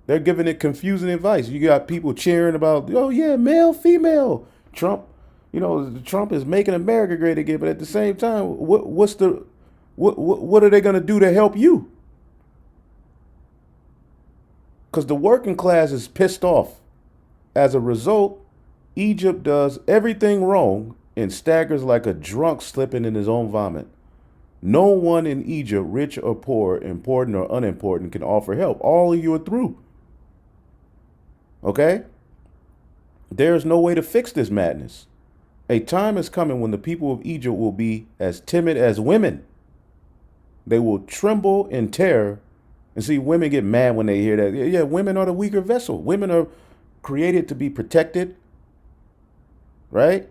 They're giving it confusing advice. You got people cheering about, oh yeah, male, female. Trump, Trump is making America great again, but at the same time, what are they going to do to help you? Because the working class is pissed off. As a result, Egypt does everything wrong and staggers like a drunk slipping in his own vomit. No one in Egypt, rich or poor, important or unimportant, can offer help. All of you are through. Okay? There's no way to fix this madness. A time is coming when the people of Egypt will be as timid as women. They will tremble in terror. And see, women get mad when they hear that. Yeah, women are the weaker vessel. Women are created to be protected. Right?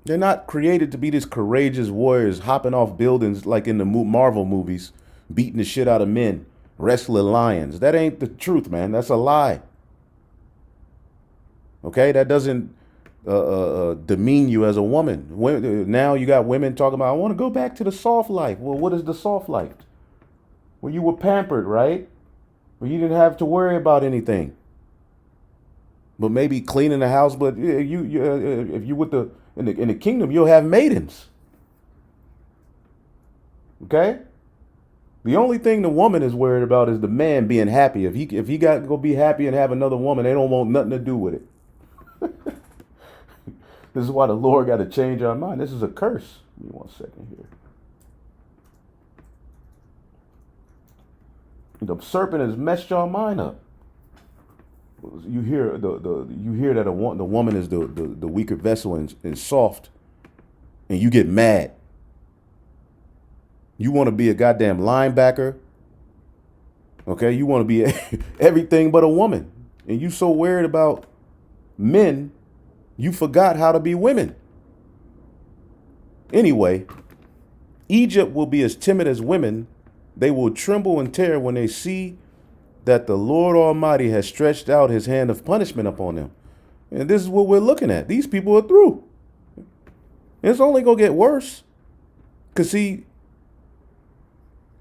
They're not created to be these courageous warriors hopping off buildings like in the Marvel movies, beating the shit out of men, wrestling lions. That ain't the truth, man. That's a lie. Okay? That doesn't demean you as a woman. Now you got women talking about, I want to go back to the soft life. Well, what is the soft life? Well, you were pampered, right? Well, you didn't have to worry about anything. But maybe cleaning the house. But if you with in the kingdom, you'll have maidens. Okay? The only thing the woman is worried about is the man being happy. If he got to go be happy and have another woman, they don't want nothing to do with it. This is why the Lord got to change our mind. This is a curse. Give me 1 second here. The serpent has messed your mind up. You hear that the woman is the weaker vessel and soft, and you get mad. You want to be a goddamn linebacker. Okay, you want to be everything but a woman, and you so worried about men, you forgot how to be women. Anyway, Egypt will be as timid as women. They will tremble in terror when they see that the Lord Almighty has stretched out his hand of punishment upon them. And this is what we're looking at. These people are through. It's only going to get worse. Because see,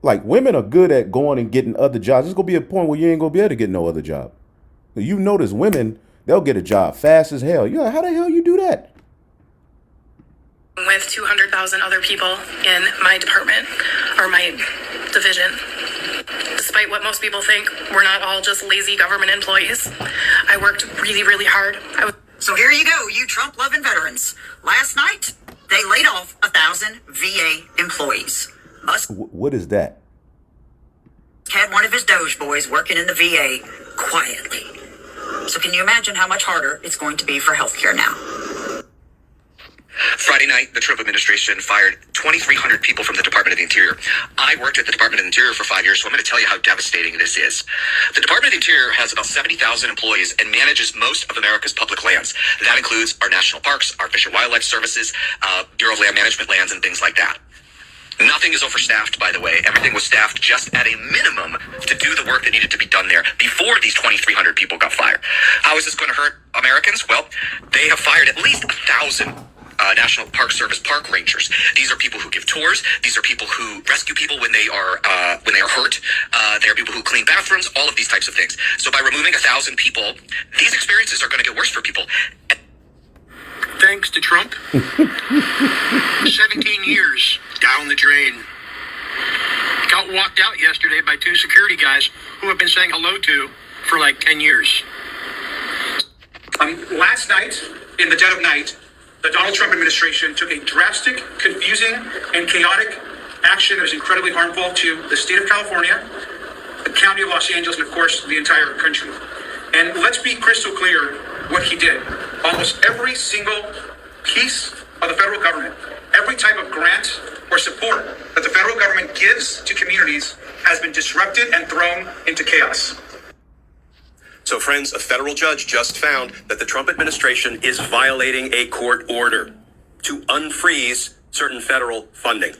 like women are good at going and getting other jobs. There's going to be a point where you ain't going to be able to get no other job. You notice women, they'll get a job fast as hell. You're like, how the hell you do that? With 200,000 other people in my department or my division. Despite what most people think, we're not all just lazy government employees. I worked really, really hard. So here you go, you Trump-loving veterans. Last night, they laid off 1,000 VA employees. What is that? Had one of his Doge boys working in the VA quietly. So can you imagine how much harder it's going to be for healthcare now? Friday night, the Trump administration fired 2,300 people from the Department of the Interior. I worked at the Department of the Interior for 5 years, so I'm going to tell you how devastating this is. The Department of the Interior has about 70,000 employees and manages most of America's public lands. That includes our national parks, our Fish and Wildlife Services, Bureau of Land Management lands, and things like that. Nothing is overstaffed, by the way. Everything was staffed just at a minimum to do the work that needed to be done there before these 2,300 people got fired. How is this going to hurt Americans? Well, they have fired at least 1,000 National Park Service park rangers. These are people who give tours. These are people who rescue people when they are hurt. They are people who clean bathrooms. All of these types of things. So by removing 1,000 people, these experiences are going to get worse for people. Thanks to Trump, 17 years down the drain. Got walked out yesterday by 2 security guys who have been saying hello to for like 10 years. Last night, in the dead of night, the Donald Trump administration took a drastic, confusing, and chaotic action that is incredibly harmful to the state of California, the county of Los Angeles, and of course, the entire country. And let's be crystal clear what he did. Almost every single piece of the federal government, every type of grant or support that the federal government gives to communities has been disrupted and thrown into chaos. So, friends, a federal judge just found that the Trump administration is violating a court order to unfreeze certain federal funding.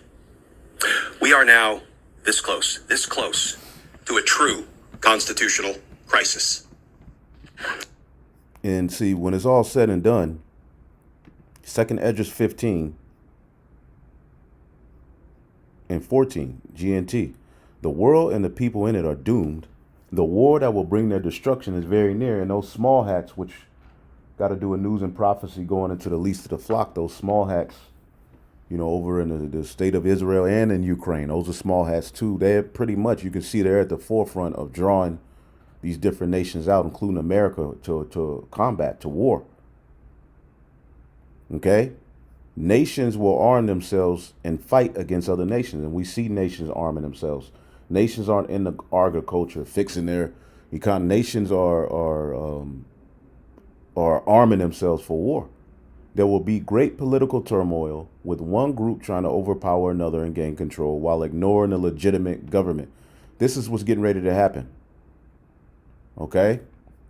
We are now this close to a true constitutional crisis. And see, when it's all said and done, 2nd Esdras 15 and 14 GNT, the world and the people in it are doomed. The war that will bring their destruction is very near. And those small hats, which got to do with news and prophecy going into the least of the flock, those small hats, you know, over in the state of Israel and in Ukraine, those are small hats too. They're pretty much, you can see they're at the forefront of drawing these different nations out, including America, to combat, to war. Okay? Nations will arm themselves and fight against other nations. And we see nations arming themselves. Nations aren't in the agriculture, fixing their economy. Nations are arming themselves for war. There will be great political turmoil with one group trying to overpower another and gain control while ignoring the legitimate government. This is what's getting ready to happen. Okay?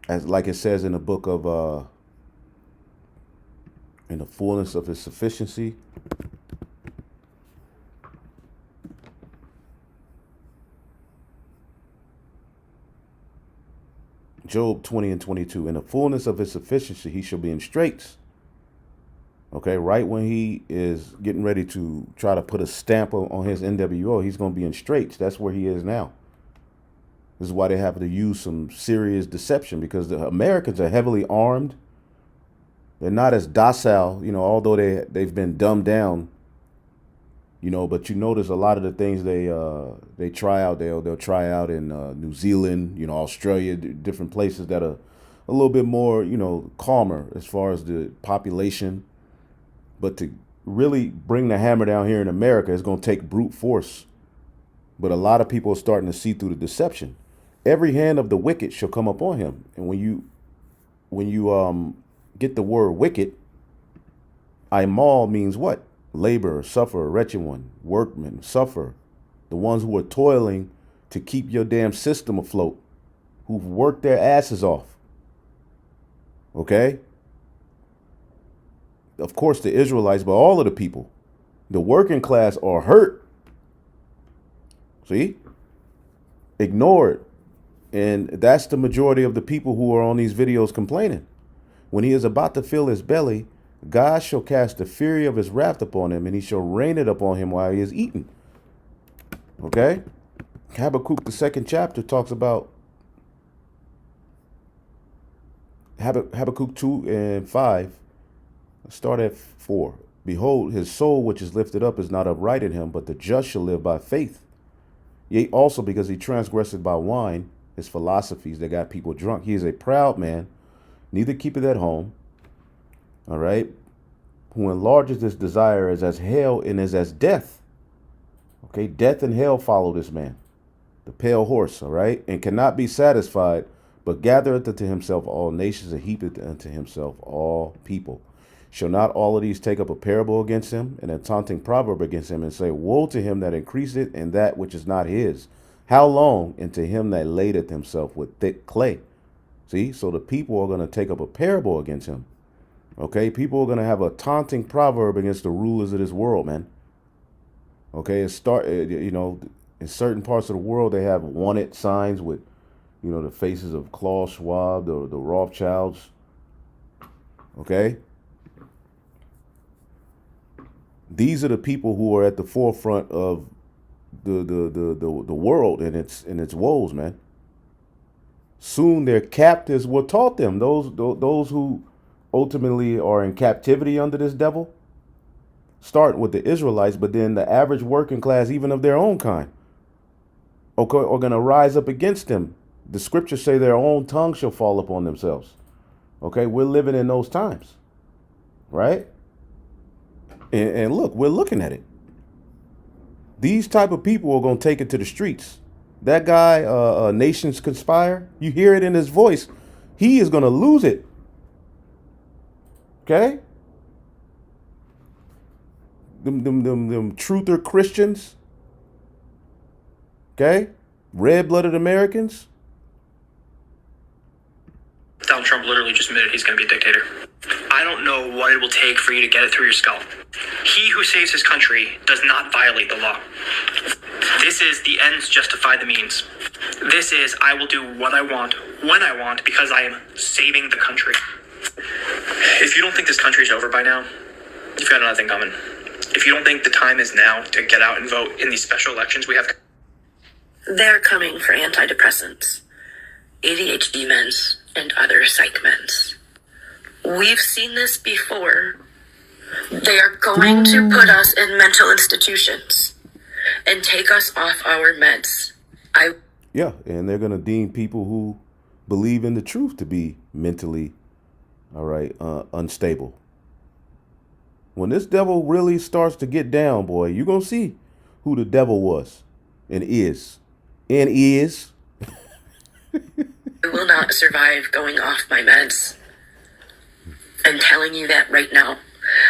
As like it says in the book of in the fullness of his sufficiency. Job 20 and 22. In the fullness of his sufficiency, he shall be in straits. Okay, right when he is getting ready to try to put a stamp on his NWO, he's going to be in straits. That's where he is now. This is why they have to use some serious deception, because the Americans are heavily armed. They're not as docile, you know, although they've been dumbed down, you know, but you notice a lot of the things they try out, they'll try out in New Zealand, you know, Australia, different places that are a little bit more, you know, calmer as far as the population. But to really bring the hammer down here in America, it's going to take brute force. But a lot of people are starting to see through the deception. Every hand of the wicked shall come upon him. And when you get the word wicked, Imal means what? Laborer, sufferer, wretched one, workman, sufferer. The ones who are toiling to keep your damn system afloat, who've worked their asses off. Okay? Of course, the Israelites, but all of the people, the working class are hurt. See? Ignored. And that's the majority of the people who are on these videos complaining. When he is about to fill his belly, God shall cast the fury of his wrath upon him, and he shall rain it upon him while he is eating. Okay? Habakkuk, the 2nd chapter, talks about Habakkuk 2 and 5. Let's start at 4. Behold, his soul which is lifted up is not upright in him, but the just shall live by faith. Yea, also because he transgressed by wine, his philosophies that got people drunk. He is a proud man, neither keepeth at home. All right. Who enlarges his desire is as hell and is as death. Okay. Death and hell follow this man. The pale horse. All right. And cannot be satisfied, but gathereth unto himself all nations and heapeth unto himself all people. Shall not all of these take up a parable against him and a taunting proverb against him and say, woe to him that increaseth in that which is not his? How long? And to him that ladeth himself with thick clay. See, so the people are going to take up a parable against him. Okay, people are going to have a taunting proverb against the rulers of this world, man. Okay, you know, in certain parts of the world, they have wanted signs with, you know, the faces of Klaus Schwab, the Rothschilds. Okay. These are the people who are at the forefront of the world and its woes, man. Soon their captives will taught them. Those who ultimately are in captivity under this devil, starting with the Israelites, but then the average working class, even of their own kind, are going to rise up against them. The scriptures say their own tongue shall fall upon themselves. Okay, we're living in those times, right? And look, we're looking at it. These type of people are going to take it to the streets. That guy, Nations Conspire, you hear it in his voice. He is going to lose it. Okay? Them truther Christians. Okay? Red-blooded Americans. Donald Trump literally just admitted he's going to be a dictator. I don't know what it will take for you to get it through your skull. He who saves his country does not violate the law. This is the ends justify the means. This is I will do what I want, when I want, because I am saving the country. If you don't think this country is over by now, you've got nothing coming. If you don't think the time is now to get out and vote in these special elections we have. They're coming for antidepressants, ADHD meds, and other psych meds. We've seen this before. They are going to put us in mental institutions and take us off our meds. Yeah, and they're going to deem people who believe in the truth to be mentally, unstable. When this devil really starts to get down, boy, you're going to see who the devil was and is. And is. I will not survive going off my meds. I'm telling you that right now.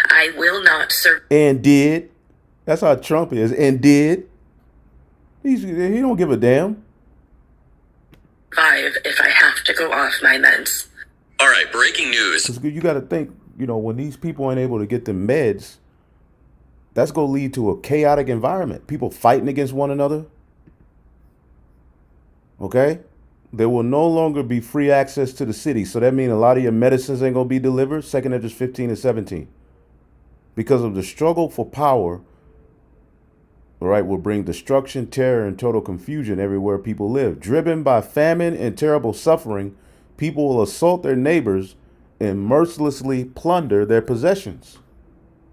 I will not survive. And did. That's how Trump is. And did. He don't give a damn. If I have to go off my meds. All right, breaking news. You got to think, when these people aren't able to get them meds, that's going to lead to a chaotic environment. People fighting against one another. Okay? There will no longer be free access to the city. So that means a lot of your medicines ain't going to be delivered. Second Edges 15 and 17. Because of the struggle for power, will bring destruction, terror, and total confusion everywhere people live. Driven by famine and terrible suffering, people will assault their neighbors and mercilessly plunder their possessions.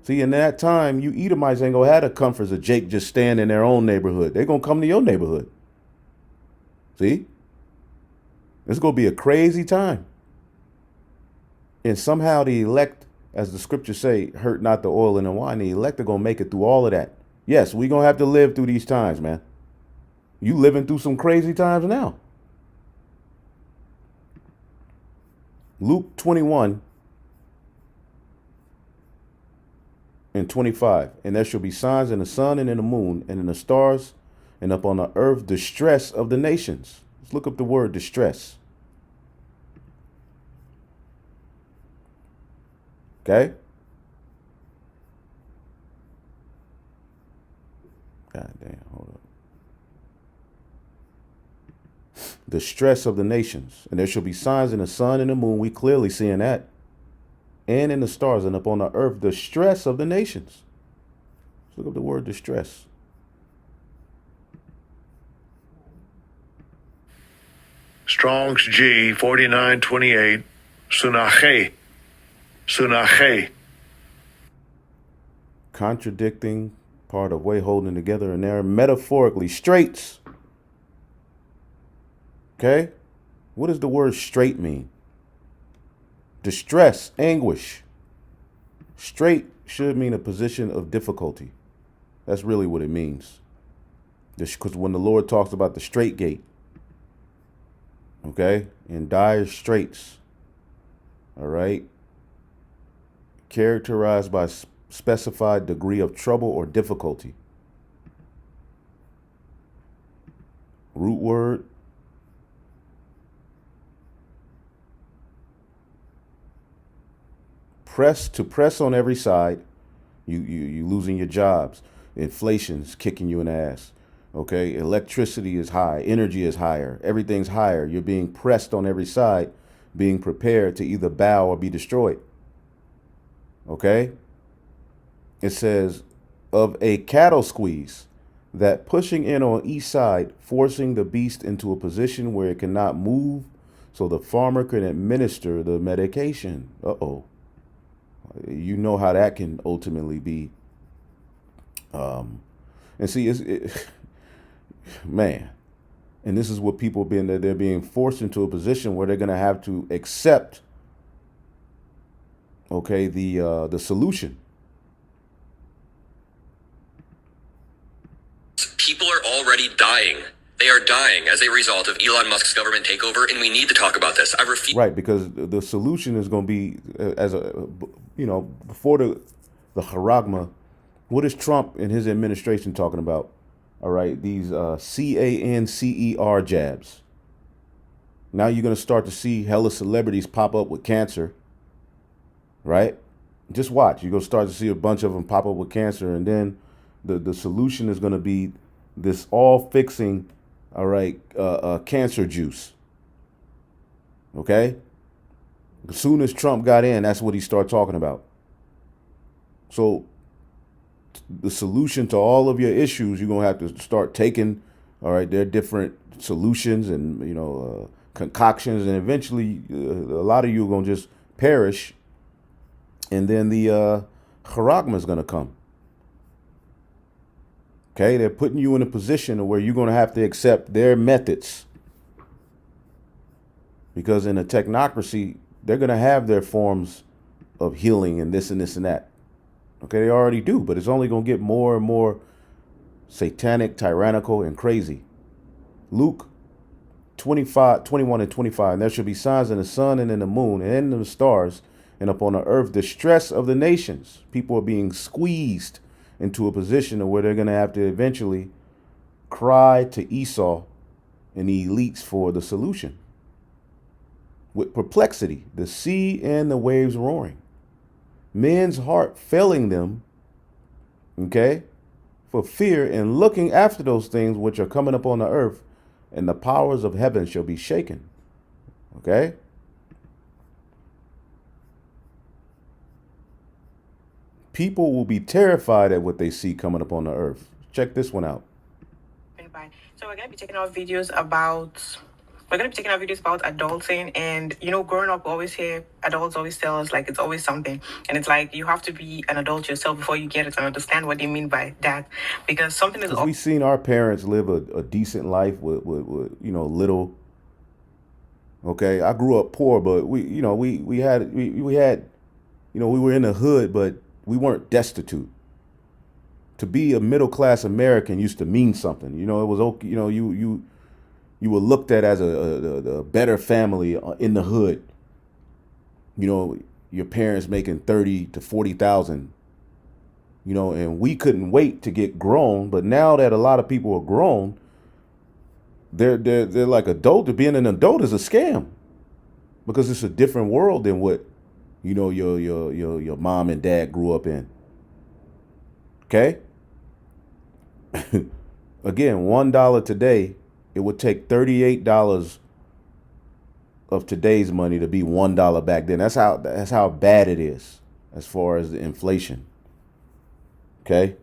See, in that time, you Edomites ain't going to have the comforts of Jake just staying in their own neighborhood. They're going to come to your neighborhood. See? It's going to be a crazy time. And somehow the elect, as the scriptures say, hurt not the oil and the wine. The elect are going to make it through all of that. Yes, we're going to have to live through these times, man. You living through some crazy times now. Luke 21 and 25. And there shall be signs in the sun and in the moon and in the stars, and up on the earth distress of the nations. Let's look up the word distress. Okay? God damn, hold up. The stress of the nations. And there shall be signs in the sun and the moon. We clearly seeing that. And in the stars, and upon the earth, the stress of the nations. Let's look up the word distress. Strong's G 4928. Sunache. Sunache. Contradicting, part of way holding together in there. Metaphorically, straits. Okay? What does the word straight mean? Distress, anguish. Straight should mean a position of difficulty. That's really what it means. Because when the Lord talks about the straight gate, okay, in dire straits, all right, characterized by specified degree of trouble or difficulty. Root word. To press on every side. You losing your jobs. Inflation's kicking you in the ass. Okay, electricity is high, energy is higher, everything's higher. You're being pressed on every side, being prepared to either bow or be destroyed. Okay? It says, of a cattle squeeze, that pushing in on each side, forcing the beast into a position where it cannot move, so the farmer can administer the medication. Uh-oh. You know how that can ultimately be. And see, man, and this is what people they're being forced into a position where they're going to have to accept, okay, the solution. People are already dying. They are dying as a result of Elon Musk's government takeover, and we need to talk about this. I refuse. Right, because the solution is going to be before the charagma. What is Trump and his administration talking about? All right, these CANCER jabs. Now you're going to start to see hella celebrities pop up with cancer, right? Just watch. You're going to start to see a bunch of them pop up with cancer, and then the solution is going to be this all fixing, all right, cancer juice. Okay? As soon as Trump got in, that's what he started talking about. So the solution to all of your issues, you're going to have to start taking, all right, there are different solutions and, concoctions, and eventually a lot of you are going to just perish, and then the charagma is going to come. Okay, they're putting you in a position where you're going to have to accept their methods, because in a technocracy, they're going to have their forms of healing and this and this and that. Okay, they already do, but it's only going to get more and more satanic, tyrannical, and crazy. Luke 21 and 25, and there shall be signs in the sun and in the moon and in the stars, and upon the earth distress of the nations. People are being squeezed into a position where they're going to have to eventually cry to Esau and the elites for the solution. With perplexity, the sea and the waves roaring, men's heart failing them, okay, for fear and looking after those things which are coming upon the earth, and the powers of heaven shall be shaken. Okay? People will be terrified at what they see coming upon the earth. Check this one out. So we're going to be taking out videos about adulting, and growing up, we always hear adults always tell us like it's always something, and it's like you have to be an adult yourself before you get it and understand what they mean by that, because something is. We've seen our parents live a decent life with little. Okay, I grew up poor, but we were in the hood, but we weren't destitute. To be a middle class American used to mean something. It was okay. You were looked at as a better family in the hood. Your parents making 30 to 40,000. And we couldn't wait to get grown. But now that a lot of people are grown, they're like adult. Being an adult is a scam, because it's a different world than what your mom and dad grew up in. Okay. Again, $1 today, it would take $38 of today's money to be $1 back then. That's how bad it is as far as the inflation. Okay?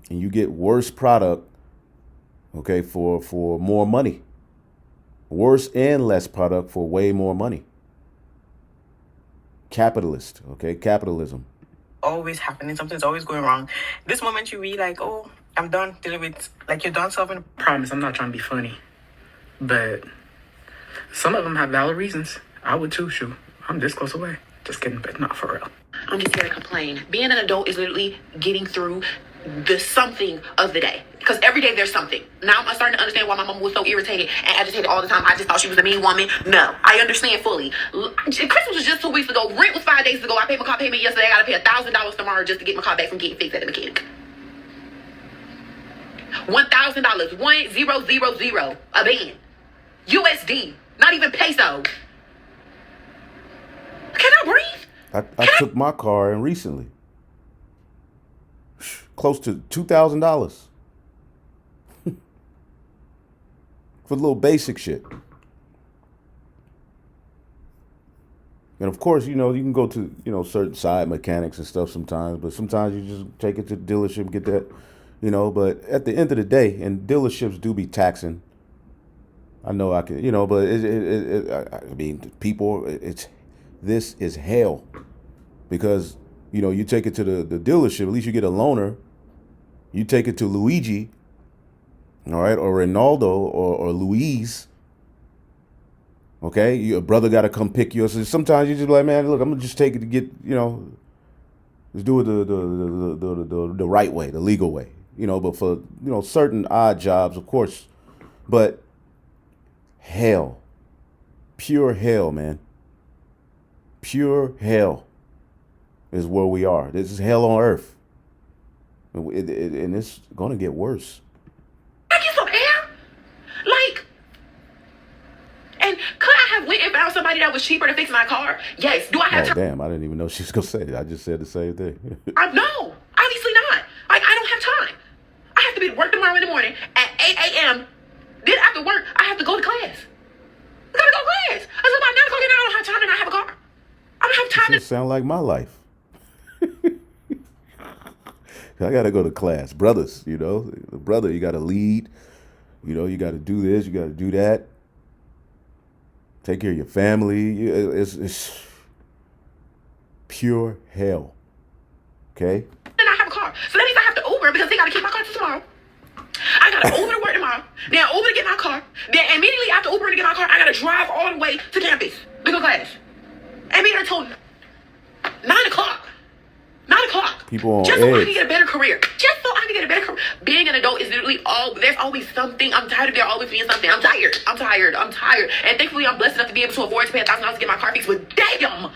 And you get worse product, okay, for more money. Worse and less product for way more money. Capitalist, okay? Capitalism. Always happening. Something's always going wrong. This moment you be like, oh, I'm done dealing with, like, you're done solving. Promise, I'm not trying to be funny, but some of them have valid reasons. I would too, shoot. I'm this close away. Just kidding, but not for real. I'm just here to complain. Being an adult is literally getting through the something of the day. Because every day there's something. Now I'm starting to understand why my mom was so irritated and agitated all the time. I just thought she was a mean woman. No, I understand fully. Christmas was just 2 weeks ago. Rent was 5 days ago. I paid my car payment yesterday. I got to pay $1,000 tomorrow just to get my car back from getting fixed at the mechanic. $1,000. 1000 a band. USD. Not even peso. Can I breathe? I took my car in recently. Close to $2,000. For little basic shit. And of course, you can go to, certain side mechanics and stuff sometimes, but sometimes you just take it to the dealership, get that, but at the end of the day, and dealerships do be taxing. I know I can, but I mean, people, this is hell, because, you take it to the dealership, at least you get a loaner. You take it to Luigi, all right, or Ronaldo or Luis. Okay, your brother got to come pick you up. So sometimes you just be like, man, look, I'm gonna just take it to get, let's do it the right way, the legal way, But for certain odd jobs, of course, but hell, pure hell, man, pure hell is where we are. This is hell on earth, and it's gonna get worse. And could I have went and found somebody that was cheaper to fix my car? Yes. Do I have time? Damn, I didn't even know she was gonna say it. I just said the same thing. No, obviously not. I don't have time. I have to be to work tomorrow in the morning at 8 a.m. Then after work, I have to go to class. I gotta go to class. I said, by 9 o'clock, I don't have time to not have a car. I don't have time It sound like my life. I gotta go to class, brothers. You know, brother, you gotta lead. You know, you gotta do this, you gotta do that. Take care of your family. It's pure hell. Okay. And I have a car, so that means I have to Uber because they gotta keep my car till tomorrow. I gotta Uber to work tomorrow. Then Uber to get my car. Then immediately after Uber to get my car, I gotta drive all the way to campus to go to class. And be there till 9 o'clock. 9 o'clock. People on just so I edge. can get a better career. Just so I can get a better career. Being an adult is literally there's always something. I'm tired of there always being something. I'm tired. And thankfully I'm blessed enough to be able to afford to pay $1,000 to get my car fixed. But damn,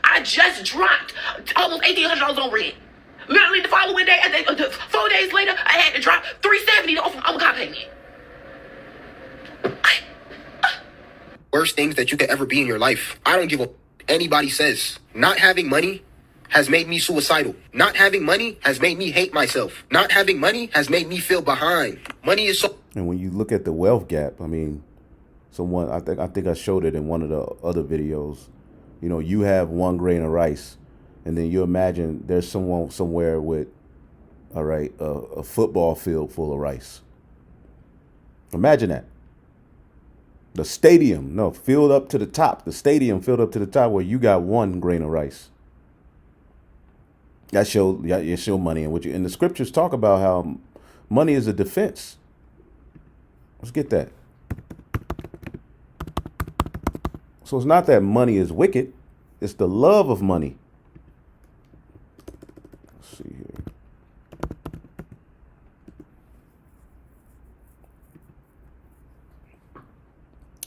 I just dropped almost $1,800 on rent. Literally the following day, 4 days later, I had to drop $370 off of car payment. Worst things that you could ever be in your life. I don't give a anybody says. Not having money has made me suicidal. Not having money has made me hate myself. Not having money has made me feel behind. Money is so. And when you look at the wealth gap, I mean, I think I showed it in one of the other videos. You know, you have 1 grain of rice, and then you imagine there's someone somewhere with, all right, a football field full of rice. Imagine that. The stadium, filled up to the top. The stadium filled up to the top where you got 1 grain of rice. That's your money. And the scriptures talk about how money is a defense. Let's get that. So it's not that money is wicked. It's the love of money. Let's see here.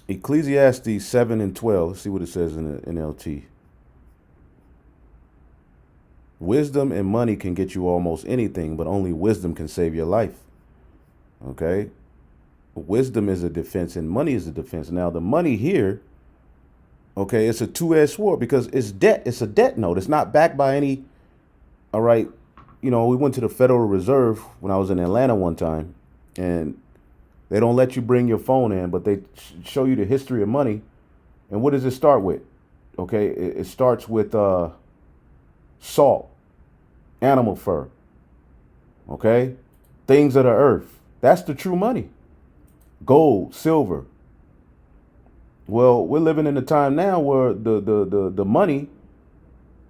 Ecclesiastes 7:12. Let's see what it says in the NLT. Wisdom and money can get you almost anything, but only wisdom can save your life. Okay? Wisdom is a defense and money is a defense. Now, the money here, okay, it's a two-edged sword because it's debt. It's a debt note. It's not backed by any, all right. You know, we went to the Federal Reserve when I was in Atlanta one time, and they don't let you bring your phone in, but they show you the history of money. And what does it start with? Okay, it starts with salt, animal fur, okay, things of the earth. That's the true money. Gold, silver. Well, we're living in a time now where the money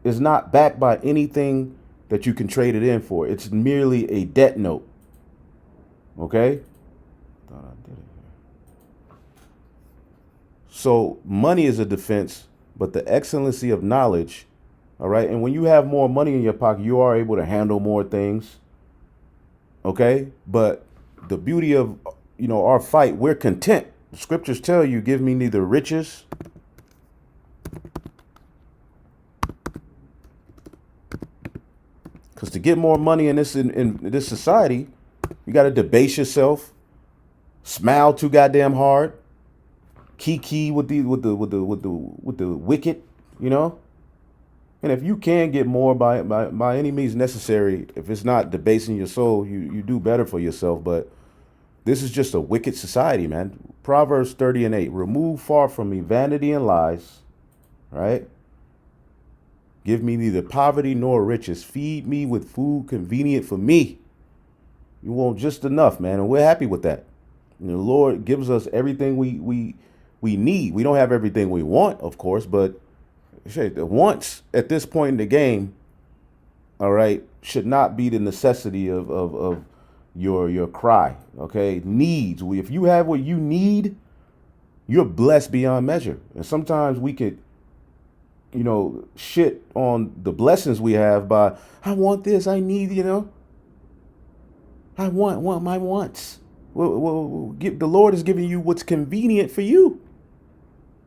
is not backed by anything that you can trade it in for. It's merely a debt note. Okay? Thought I did it here. So money is a defense, but the excellency of knowledge, all right? And when you have more money in your pocket, you are able to handle more things. Okay? But the beauty of, you know, our fight, we're content. The scriptures tell you, give me neither riches because to get more money in this society, you got to debase yourself, smile too goddamn hard, kiki with the wicked, you know. And if you can get more by any means necessary, if it's not debasing your soul, you do better for yourself. But this is just a wicked society, man. Proverbs 30:8. Remove far from me vanity and lies, right? Give me neither poverty nor riches. Feed me with food convenient for me. You want just enough, man, and we're happy with that. And the Lord gives us everything we need. We don't have everything we want, of course, but shit, the wants at this point in the game, all right, should not be the necessity of your cry. Okay, needs. If you have what you need, you're blessed beyond measure. And sometimes we could, you know, shit on the blessings we have by, I want this, I need, you know, I want my wants. Well, the Lord is giving you what's convenient for you.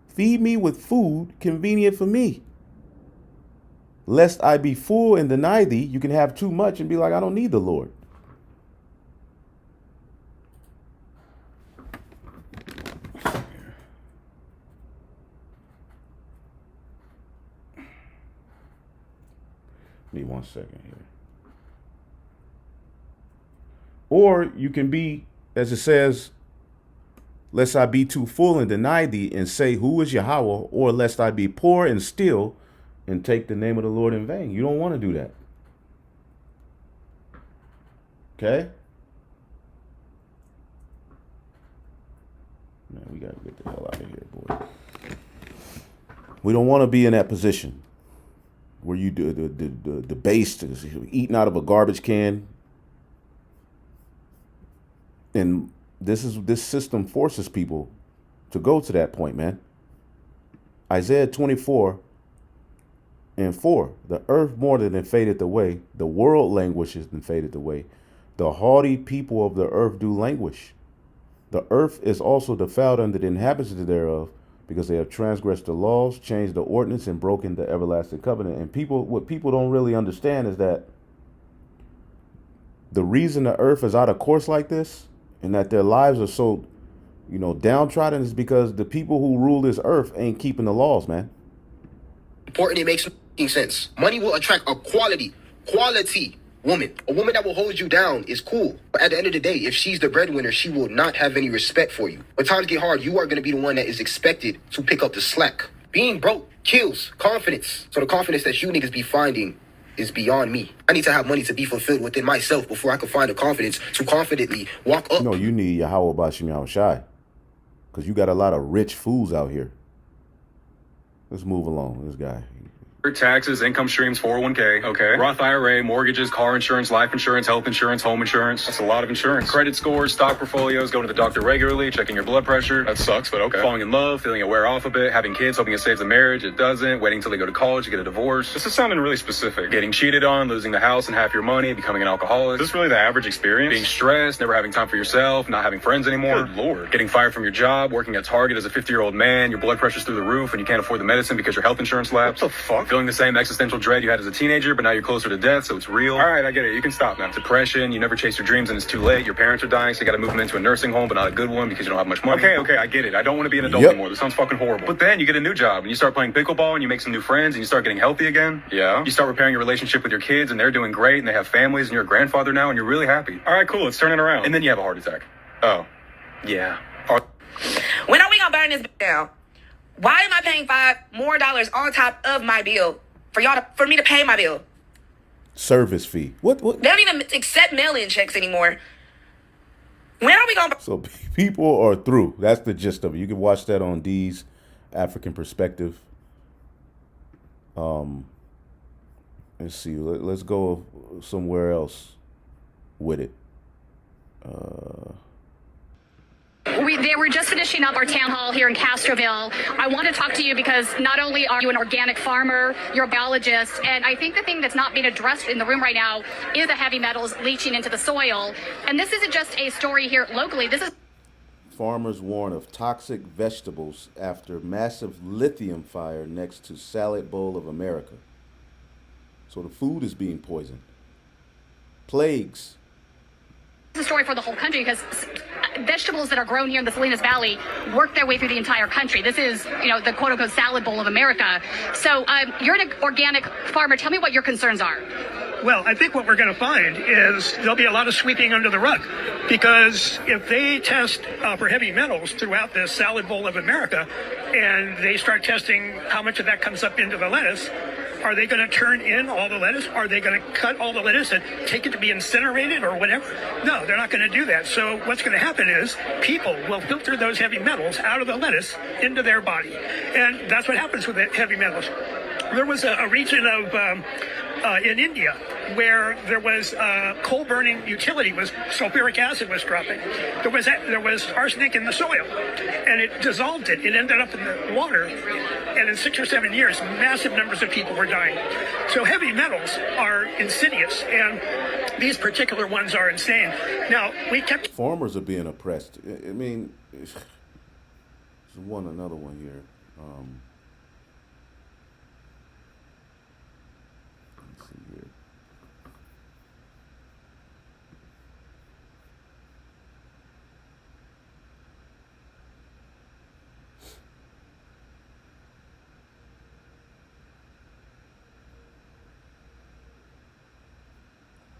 Feed me with food convenient for me. Lest I be full and deny thee. You can have too much and be like, I don't need the Lord. Give me 1 second here. Or you can be, as it says, lest I be too full and deny thee and say, who is Yahweh? Or lest I be poor and steal and take the name of the Lord in vain. You don't want to do that. Okay? Man, we got to get the hell out of here, boy. We don't want to be in that position where you do the base is eating out of a garbage can. And this system forces people to go to that point, man. Isaiah 24:4. The earth mourned and faded away. The world languishes and faded away. The haughty people of the earth do languish. The earth is also defiled under the inhabitants thereof, because they have transgressed the laws, changed the ordinance, and broken the everlasting covenant. And what people don't really understand is that the reason the earth is out of course like this, and that their lives are so, downtrodden, is because the people who rule this earth ain't keeping the laws, man. Important, it makes sense. Money will attract a quality woman. A woman that will hold you down is cool. But at the end of the day, if she's the breadwinner, she will not have any respect for you. When times get hard, you are going to be the one that is expected to pick up the slack. Being broke kills confidence. So the confidence that you niggas be finding is beyond me. I need to have money to be fulfilled within myself before I can find the confidence to confidently walk up. No, you need Yahweh Bashim Yahushai. Because you got a lot of rich fools out here. Let's move along. This guy. Taxes, income streams, 401k, okay. Roth IRA, mortgages, car insurance, life insurance, health insurance, home insurance. That's a lot of insurance. Credit scores, stock portfolios, going to the doctor regularly, checking your blood pressure. That sucks, but okay. Falling in love, feeling it wear off a bit, having kids, hoping it saves the marriage, it doesn't, waiting till they go to college to get a divorce. This is sounding really specific. Getting cheated on, losing the house and half your money, becoming an alcoholic. Is this really the average experience? Being stressed, never having time for yourself, not having friends anymore. Good Lord. Getting fired from your job, working at Target as a 50-year-old man, your blood pressure's through the roof and you can't afford the medicine because your health insurance lapsed. What the fuck? Feeling the same existential dread you had as a teenager, but now you're closer to death, so it's real. All right, I get it. You can stop now. Depression, you never chase your dreams and it's too late. Your parents are dying, so you got to move them into a nursing home, but not a good one because you don't have much money. Okay, I get it. I don't want to be an adult anymore. This sounds fucking horrible. But then you get a new job and you start playing pickleball and you make some new friends and you start getting healthy again. Yeah. You start repairing your relationship with your kids and they're doing great and they have families and you're a grandfather now and you're really happy. All right, cool. Let's turn it around. And then you have a heart attack. Oh, yeah. When are we gonna burn this down? Why am I paying $5 more on top of my bill for me to pay my bill? Service fee. What? They don't even accept mail-in checks anymore. When are we gonna? So people are through. That's the gist of it. You can watch that on D's African Perspective. Let's see. Let's go somewhere else with it. They were just finishing up our town hall here in Castroville. I want to talk to you because not only are you an organic farmer, you're a biologist, and I think the thing that's not being addressed in the room right now is the heavy metals leaching into the soil. And this isn't just a story here locally. This is Farmers warn of toxic vegetables after massive lithium fire next to Salad Bowl of America. So the food is being poisoned. Plagues. a story for the whole country because vegetables that are grown here in the Salinas Valley work their way through the entire country. This is, the quote unquote salad bowl of America. So you're an organic farmer. Tell me what your concerns are. Well, I think what we're going to find is there'll be a lot of sweeping under the rug, because if they test for heavy metals throughout this salad bowl of America and they start testing how much of that comes up into the lettuce, are they going to turn in all the lettuce? Are they going to cut all the lettuce and take it to be incinerated or whatever? No, they're not going to do that. So what's going to happen is people will filter those heavy metals out of the lettuce into their body. And that's what happens with the heavy metals. There was a region of in India where there was coal burning utility, was sulfuric acid was dropping. There was arsenic in the soil, and it dissolved it. It ended up in the water, and in 6 or 7 years, massive numbers of people were dying. So heavy metals are insidious, and these particular ones are insane. Now, we kept... Farmers are being oppressed. I mean, there's another one here. Let's see here.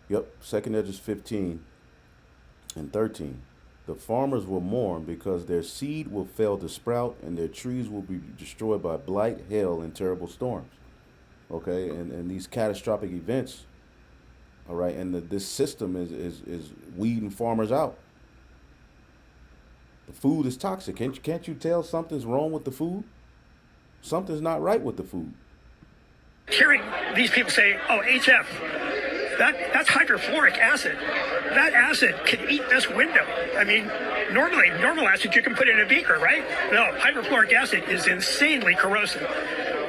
Yep, second edge is 15. And 13, the farmers will mourn because their seed will fail to sprout and their trees will be destroyed by blight, hail, and terrible storms. Okay, and these catastrophic events, all right, and this system is weeding farmers out. The food is toxic. Can't you tell something's wrong with the food? Something's not right with the food. Hearing these people say, "Oh, HF, that's hydrofluoric acid. That acid can eat this window." I mean, normal acid you can put in a beaker, right? No, hydrofluoric acid is insanely corrosive.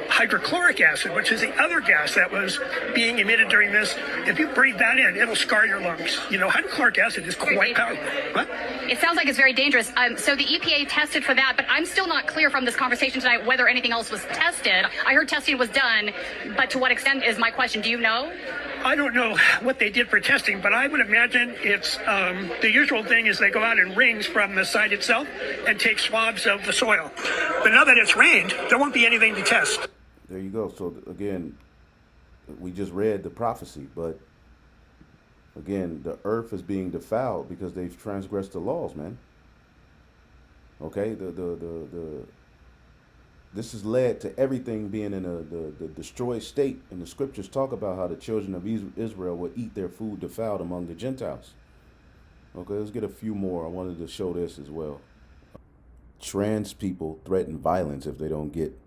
Hydrochloric acid, which is the other gas that was being emitted during this, if you breathe that in, it'll scar your lungs. You know, hydrochloric acid is quite powerful. What? It sounds like it's very dangerous. So the EPA tested for that, but I'm still not clear from this conversation tonight whether anything else was tested. I heard testing was done, but to what extent is my question. Do you know? I don't know what they did for testing, but I would imagine it's the usual thing is they go out in rings from the site itself and take swabs of the soil. But now that it's rained, there won't be anything to test. There you go. So again, we just read the prophecy, but again, the earth is being defiled because they've transgressed the laws, man. Okay, this has led to everything being in the destroyed state, and the scriptures talk about how the children of Israel will eat their food defiled among the Gentiles. Okay, let's get a few more. I wanted to show this as well. Trans people threaten violence if they don't get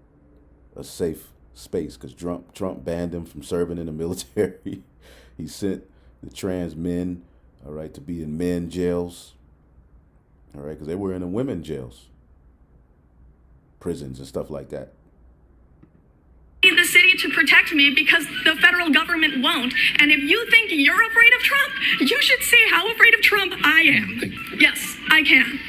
a safe space because Trump banned them from serving in the military. He sent the trans men, all right, to be in men jails, all right, because they were in the women jails, prisons and stuff like that. The city to protect me because the federal government won't. And if you think you're afraid of Trump, you should see how afraid of Trump I am. Yes, I can.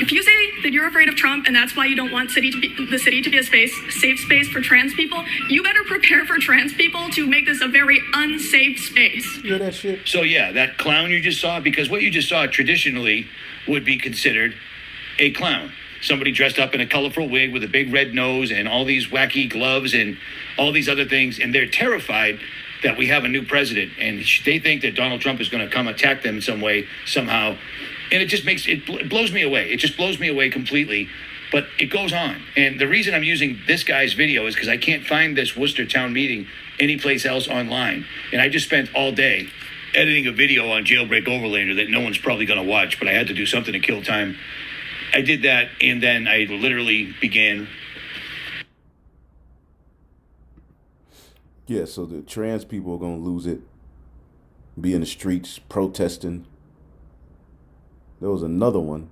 If you say that you're afraid of Trump and that's why you don't want the city to be a safe space for trans people, you better prepare for trans people to make this a very unsafe space. You hear that shit? So yeah, that clown you just saw, because what you just saw traditionally would be considered a clown. Somebody dressed up in a colorful wig with a big red nose and all these wacky gloves and all these other things, and they're terrified that we have a new president, and they think that Donald Trump is going to come attack them in some way, somehow. And it just it blows me away. It just blows me away completely. But it goes on. And the reason I'm using this guy's video is because I can't find this Worcester town meeting anyplace else online. And I just spent all day editing a video on Jailbreak Overlander that no one's probably going to watch, but I had to do something to kill time. I did that, and then I literally began. Yeah, so the trans people are going to lose it, be in the streets protesting. There was another one.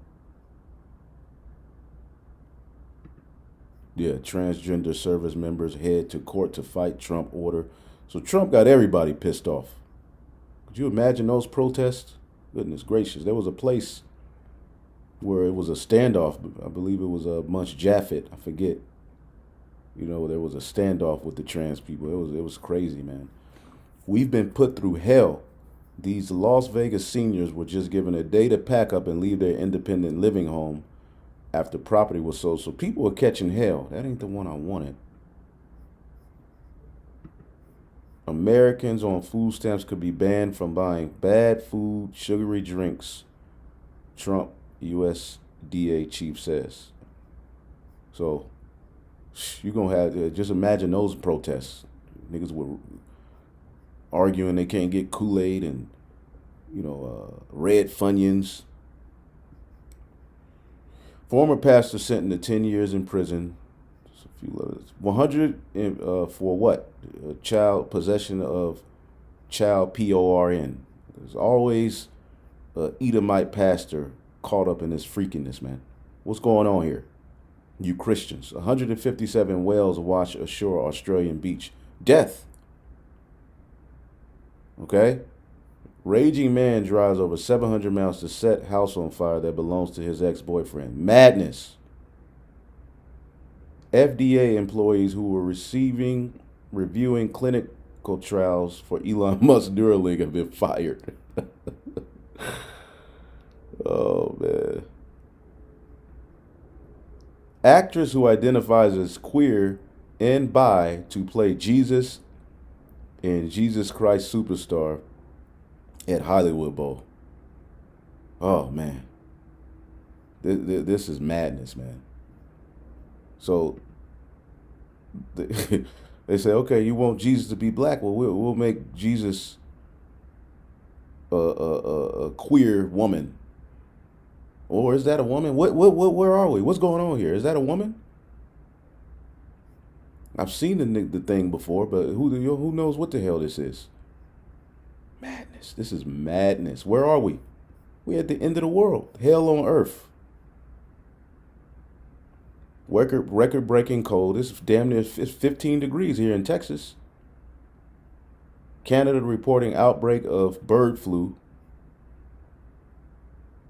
Yeah, transgender service members head to court to fight Trump order. So Trump got everybody pissed off. Could you imagine those protests? Goodness gracious. There was a place where it was a standoff. I believe it was Munch Jaffet. I forget. You know, there was a standoff with the trans people. It was crazy, man. We've been put through hell. These Las Vegas seniors were just given a day to pack up and leave their independent living home after property was sold. So people were catching hell. That ain't the one I wanted. Americans on food stamps could be banned from buying bad food, sugary drinks. Trump USDA chief says. So you're going to have, just imagine those protests. Niggas were arguing they can't get Kool-Aid and, red Funyuns. Former pastor sentenced to 10 years in prison. Just a few letters. 100 for what? Child possession of child PORN. There's always an Edomite pastor caught up in this freakiness, man. What's going on here? You Christians. 157 whales wash ashore Australian beach. Death. Okay? Raging man drives over 700 miles to set house on fire that belongs to his ex-boyfriend. Madness. FDA employees who were reviewing clinical trials for Elon Musk's Neuralink have been fired. Oh, man. Actress who identifies as queer and bi to play Jesus in Jesus Christ Superstar at Hollywood Bowl. Oh man, this is madness, man. So they say, okay, you want Jesus to be black? Well, we'll make Jesus a queer woman. Or is that a woman? Where are we? What's going on here? Is that a woman? I've seen the thing before, but who knows what the hell this is? Madness. This is madness. Where are we? We're at the end of the world. Hell on earth. Record breaking cold. It's damn near 15 degrees here in Texas. Canada reporting outbreak of bird flu.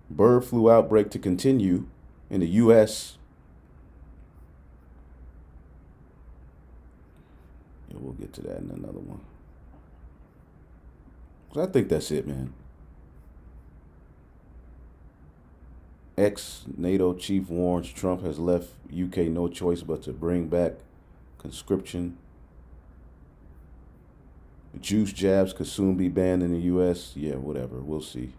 Bird flu outbreak to continue in the U.S. Yeah, we'll get to that in another one. So I think that's it, man. Ex-NATO chief warns Trump has left UK no choice but to bring back conscription. Juice jabs could soon be banned in the U.S. Yeah, whatever. We'll see.